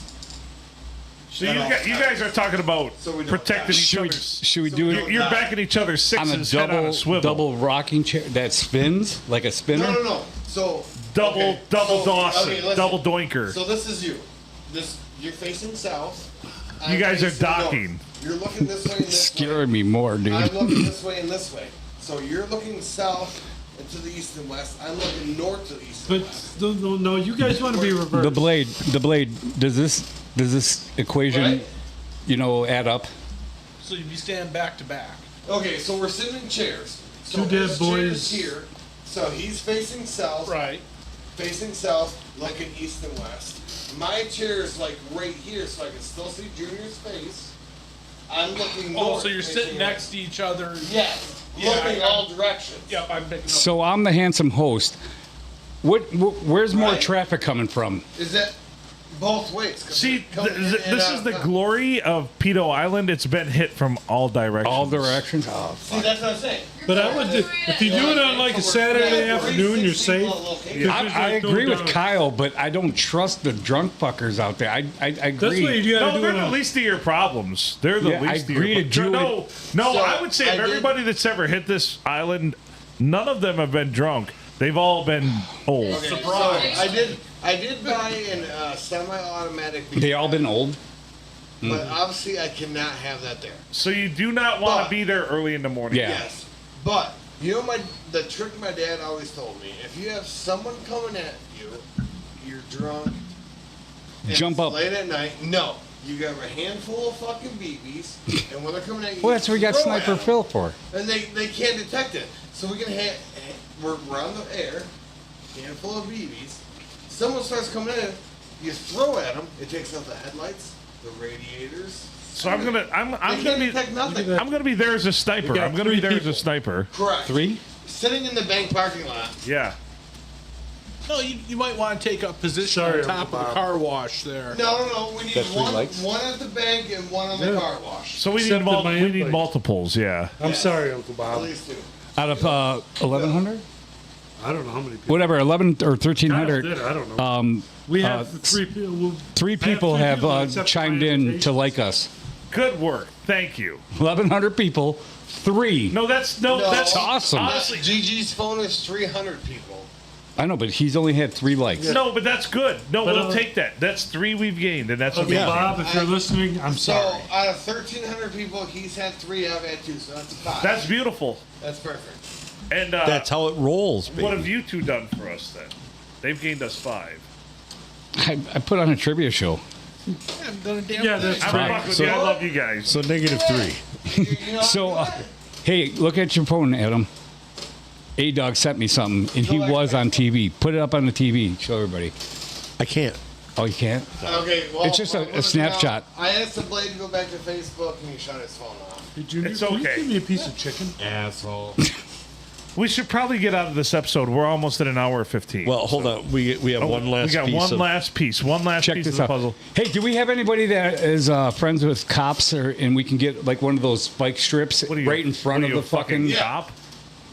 So you guys are talking about
So we don't
protecting each
Should we,
other's.
should we do it
You're backing each other's
on a
sixes head on a swivel.
double rocking chair that spins like a spinner?
No. So
Double
okay,
Dawson,
listen.
double Doinker.
So this is you. You're facing south.
You
I'm
guys are
facing north.
docking.
You're looking this way and this way.
Scaring me more, dude.
I'm looking this way and this way. So you're looking south and to the east and west. I'm looking north to the east and
But
west.
no, you guys want to be reversed.
The blade. Does this equation,
Right?
add up?
So you'd be standing back to back.
Okay, so we're sitting in chairs. So
Two dead
his chair
boys.
is here. So he's facing south.
Right.
Facing south, looking east and west. My chair is like right here, so I can still see Junior's face. I'm looking north.
Oh, so you're
facing
sitting next to each other.
Yes.
Yeah,
Looking
I-
all directions.
Yep, I'm picking up.
So I'm the handsome host. Where's more
Right?
traffic coming from?
Is that both ways?
See,
Coming in and
this
out
is
of
the
town.
glory of Pedo Island. It's been hit from all directions.
All directions. Oh,
See, that's what I'm saying.
But I would, if you do it on like a Saturday afternoon, you're safe.
I agree with Kyle, but I don't trust the drunk fuckers out there. I
That's
agree.
what you gotta
No,
do.
they're
it
the
on-
least of your problems. They're the
Yeah, I
least of
agree
your
to do
No, no,
So,
I would say
I
of
did-
everybody that's ever hit this island, none of them have been drunk. They've all been old.
Okay, so I did buy an semi-automatic.
They all been old.
But obviously, I cannot have that there.
So you do not want
But-
to be there early in the morning.
Yeah.
Yes, but you know the trick my dad always told me: if you have someone coming at you, you're drunk, and
Jump
it's
up.
late at night. No, you got a handful of fucking BBs, and when they're coming at you,
Well, that's what we got
throw
Sniper
at 'em,
Phil for.
and they can't detect it. So we can we're on the air, handful of BBs. Someone starts coming in, you throw at them. It takes out the headlights, the radiators.
So I'm gonna
can't detect nothing.
I'm gonna be there as a sniper.
got
I'm gonna be
3
there as
people.
a sniper.
Correct.
3?
Sitting in the bank parking lot.
Yeah.
No, you might want to take up position
Sorry,
on top
Uncle
of the
Bob.
car wash there.
No. We need
Got 3 lights?
one at the bank and one on the
Yeah.
car wash.
So we
Except
need
in my
we need
invite.
multiples. Yeah.
I'm sorry, Uncle
At
Bob.
least 2.
Out of 1,100?
I don't know how many people.
Whatever, 11 or
Kyle
1,300.
did, I don't know. We have 3 people.
3 people have chimed in to like us.
Good work. Thank you.
1,100 people. 3.
No, that's
No.
that's
Awesome.
Honestly,
Gigi's phone is 300 people.
I know, but he's only had 3 likes.
no, but that's good. No,
But,
we'll take that. That's 3 we've gained, and that's
Uncle
amazing.
Bob, if you're listening, I'm
So
sorry.
out of 1,300 people, he's had 3. I've had 2, so that's 5.
That's beautiful.
That's perfect.
And
That's how it rolls, baby.
what have you two done for us then? They've gained us 5.
I put on a tribute show.
I haven't done a damn
Yeah,
thing.
that's
I'm
great.
fucking with
So-
you. I love you guys.
So -3.
You know,
So, hey, look at your phone, Adam. A-Dog sent me something, and he was on TV. Put it up on the TV. Show everybody.
I can't.
Oh, you can't?
okay, well,
It's just a
listen,
snapshot.
now, I asked the Blade to go back to Facebook, and he shut his phone off.
Did you,
It's
can you
okay.
give me a piece of chicken?
Asshole.
We should probably get out of this episode. We're almost at an hour 15.
Well, hold on. We have one last
We got
piece
one
of,
last piece. One last
Check
piece of
this
the
out.
puzzle.
Hey, do we have anybody that is friends with cops, and we can get like one of those spike strips
What are you,
right in front
what
of
are
the
you, a
fucking?
cop?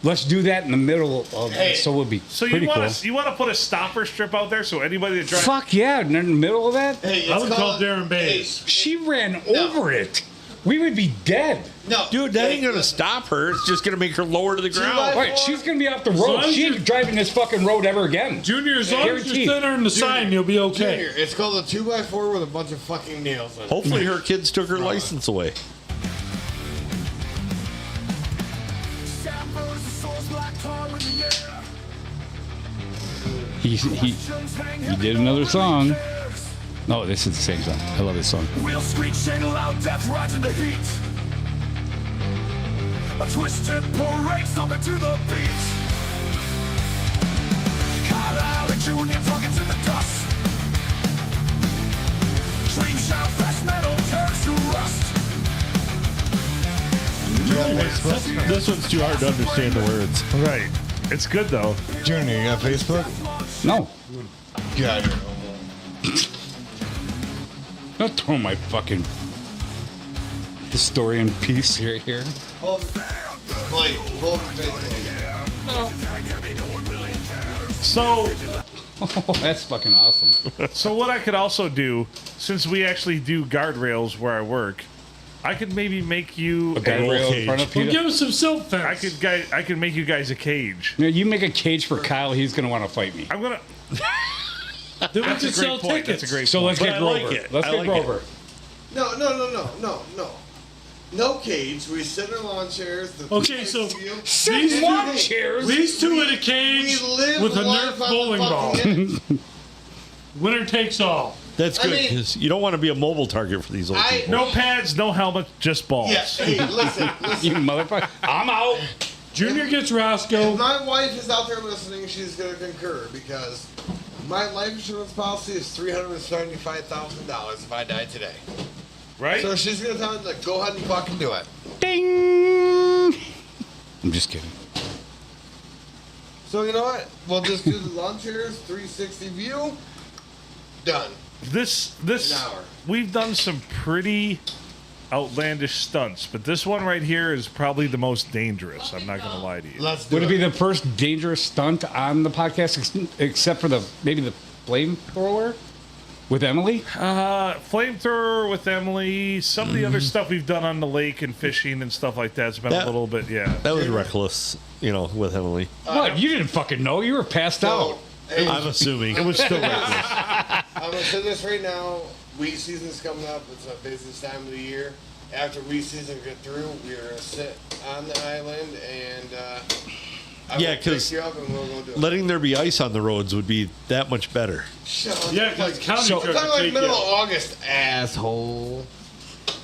Let's do that in the middle of
Hey.
it, so it would be
So
pretty
you
cool.
want to put a stopper strip out there so anybody that drives.
Fuck yeah! In the middle of that,
Hey,
I
it's
would call
called-
Darren Bays.
she ran over it. We would be dead.
No,
Dude, that ain't going to stop her. It's just going to make her lower to the ground.
by-
All right, she's gonna be off the
long
road.
as
She
you-
ain't driving this fucking road ever again.
Junior, as long as
Guaranteed.
you're thinner in the sign, you'll be okay.
Junior, it's called a 2x4 with a bunch of fucking nails in it.
Hopefully her kids took her license away.
He did another song. No, this is the same song. I love this song.
We'll screech, sing loud, death rides in the heat. A twisted parade, something to the beat. Kyle Allen Jr. talking to the dust. Dream shout, fast metal turns to rust.
This one's too hard to understand the words.
Right. It's good though.
Junior, you got Facebook?
No,
Get out of here.
don't throw my fucking historian piece here.
Hold Blade, hold Facebook.
So
Oh, that's fucking awesome.
so what I could also do, since we actually do guardrails where I work, I could maybe make you
A guardrail in front of
Well,
Peter.
give us some silk fence.
I could make you guys a cage.
You know, you make a cage for Kyle. He's gonna want to fight me.
I'm gonna.
Then we
That's
can
a
sell
great point.
tickets.
That's a great
So
point.
let's get
I
Grover.
like it.
Let's
I
get
like
Grover.
No. No cage. We sit in lawn chairs. The
Okay, so
Sit
these
in
two-
lawn chairs.
These two in a cage
we live
with a
life
Nerf
on
bowling
the
ball.
fucking end.
Winner takes all.
That's
I
good
mean-
because you don't want to be a mobile target for these old
I-
people.
No pads, no helmet, just balls.
Yeah. Hey, listen.
You motherfucker. I'm out.
Junior gets
If
Roscoe.
my wife is out there listening, she's going to concur because my life insurance policy is $375,000 if I die today.
Right?
So she's going to tell me, like, go ahead and fucking do it.
Ding. I'm just kidding.
So you know what? We'll just do the lawn chairs, 360 view. Done.
This
An hour.
we've done some pretty outlandish stunts, but this one right here is probably the most dangerous. I'm not gonna lie to you.
Let's do
Would
it.
it be the first dangerous stunt on the podcast, except for maybe the flamethrower with Emily?
Flamethrower with Emily. Some of the other stuff we've done on the lake and fishing and stuff like that's been a little bit, yeah.
That was reckless, with Emily.
What? You didn't fucking know. You were passed out.
Hey,
I'm assuming.
It was still reckless.
I'm gonna say this right now. Wheat season's coming up. It's the busiest time of the year. After wheat season get through, we're gonna sit on the island and I
Yeah,
will
'cause
pick you up and we'll go do it.
Letting there be ice on the roads would be that much better.
Yeah, because county
So-
truck
It's not
will
like
take
middle
you.
of August, asshole.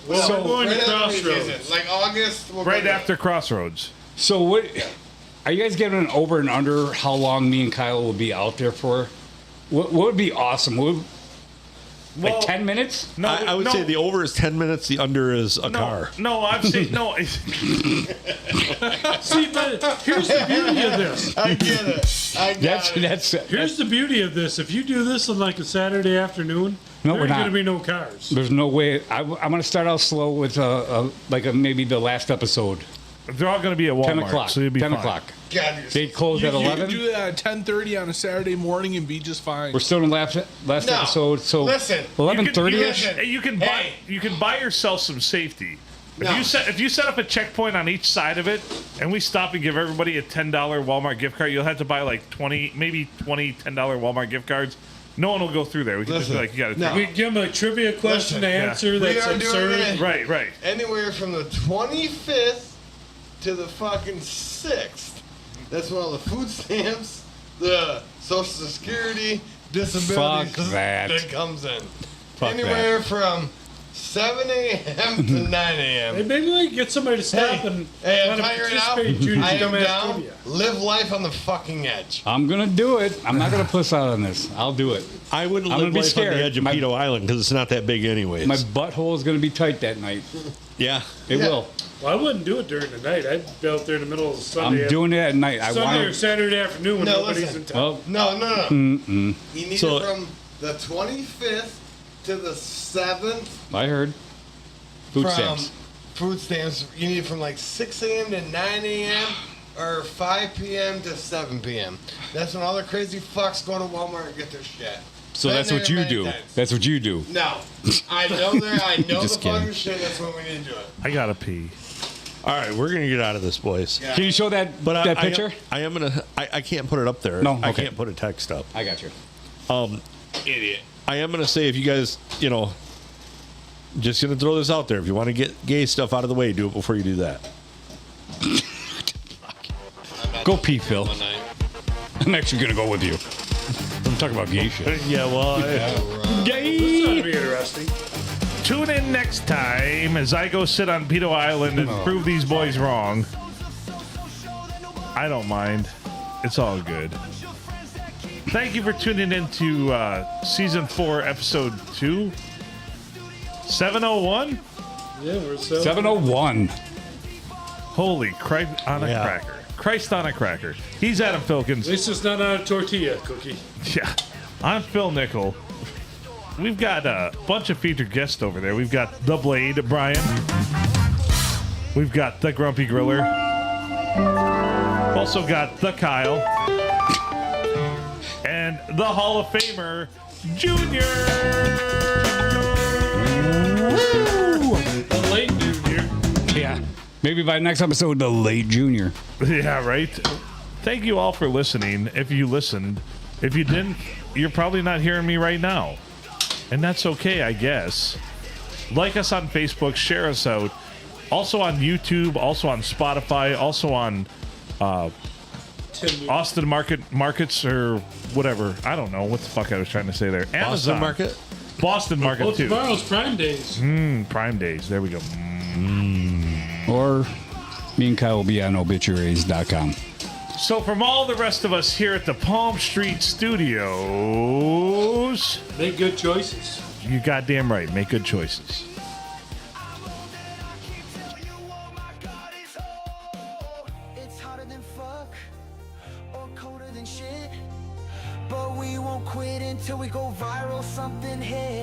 Well,
So-
we're going to
Right after wheat
Crossroads.
season. Like August. We'll
Right
go
after Crossroads.
So what? Are you guys giving an over and under how long me and Kyle will be out there for? What would be awesome? Like 10 minutes?
No,
I would
no,
say the over is 10 minutes, the under is a car.
No, I've seen no.
See, but here's the beauty of this.
I get it. I got it.
That's
Here's the beauty of this. If you do this on like a Saturday afternoon,
No,
there
we're
ain't
not.
going to be no cars.
There's no way. I'm going to start out slow with maybe the last episode.
They're all going to be at Walmart.
10 o'clock.
So you'll be
10
fine.
o'clock.
God, you're
They close at
You
11.
can do that at 10:30 on a Saturday morning and be just fine.
We're still in the last
No.
episode. So
Listen.
11:30ish.
You can buy. You can buy yourself some safety.
No.
If you set up a checkpoint on each side of it, and we stop and give everybody a $10 Walmart gift card, you'll have to buy like 20 $10 Walmart gift cards. No one will go through there. We can just be
Listen,
like, you got to.
no.
We give them a trivia question to
Listen,
answer
We
that's
are doing
absurd.
it
Right, right.
anywhere from the 25th to the fucking 6th. That's when all the food stamps, the Social Security, disability
Fuck that.
comes in.
Fuck
Anywhere from 7 a.m. to 9 a.m.
Hey, maybe we can get somebody to stop and
Hey,
let
I'm
them
telling you right now,
participate in Judy's
I am
dumbass
down.
trivia.
Live life on the fucking edge.
I'm going to do it. I'm not going to puss out on this. I'll do it.
I wouldn't
I'm
live
gonna be
life on
scared.
the edge of
My-
Pedo Island because it's not that big anyways.
My butthole is going to be tight that night.
yeah.
It
Yeah.
will.
Well, I wouldn't do it during the night. I'd be out there in the middle of the Sunday.
I'm doing it at night. I
Sunday or
want
Saturday afternoon when
No,
nobody's
listen.
in town.
Well,
No. You need
So-
it from the 25th to the 7th.
I heard. Food
From
stamps.
food stamps, you need from like 6 a.m. to 9 a.m. or 5 p.m. to 7 p.m. That's when all the crazy fucks go to Walmart and get their shit.
So
Been
that's what
there
you
many
do.
times.
That's what you do.
No, I know that. I know the
Just kidding.
fucking shit. That's when we need to do it.
I gotta pee.
All right, we're going to get out of this, boys.
Yeah.
Can you show that
But
that picture?
I am going to. I can't put it up there.
No,
I
okay.
can't put a text up.
I got you.
Idiot.
I am going to say if you guys, just going to throw this out there. If you want to get gay stuff out of the way, do it before you do that.
Go pee, Phil.
One night.
I'm actually going to go with you. I'm talking about gay shit.
Yeah, well,
This ought
Gay!
to be interesting.
Tune in next time as I go sit on Pedo Island and prove these boys wrong. I don't mind. It's all good. Thank you for tuning in to Season 4, Episode 2. 701?
Yeah, we're so.
701.
Holy Christ on a
Yeah.
cracker. Christ on a cracker. He's Adam Filkins.
At least it's not on a tortilla cookie.
Yeah. I'm Phil Nickel. We've got a bunch of featured guests over there. We've got The Blade, Brian. We've got The Grumpy Griller. We've also got The Kyle. And the Hall of Famer, Junior.
The late junior.
Yeah. Maybe by next episode, the late junior.
Yeah, right. Thank you all for listening. If you listened, if you didn't, you're probably not hearing me right now. And that's okay, I guess. Like us on Facebook, share us out. Also on YouTube, also on Spotify, also on Austin Markets or whatever. I don't know what the fuck I was trying to say there. Amazon.
Boston Market.
Boston Market
Well,
too.
tomorrow's Prime Days.
Prime Days. There we go.
Or me and Kyle will be on obituaries.com.
So from all the rest of us here at the Palm Street Studios,
Make good choices.
you goddamn right. Make good choices.
It's hotter than fuck or colder
something heavy.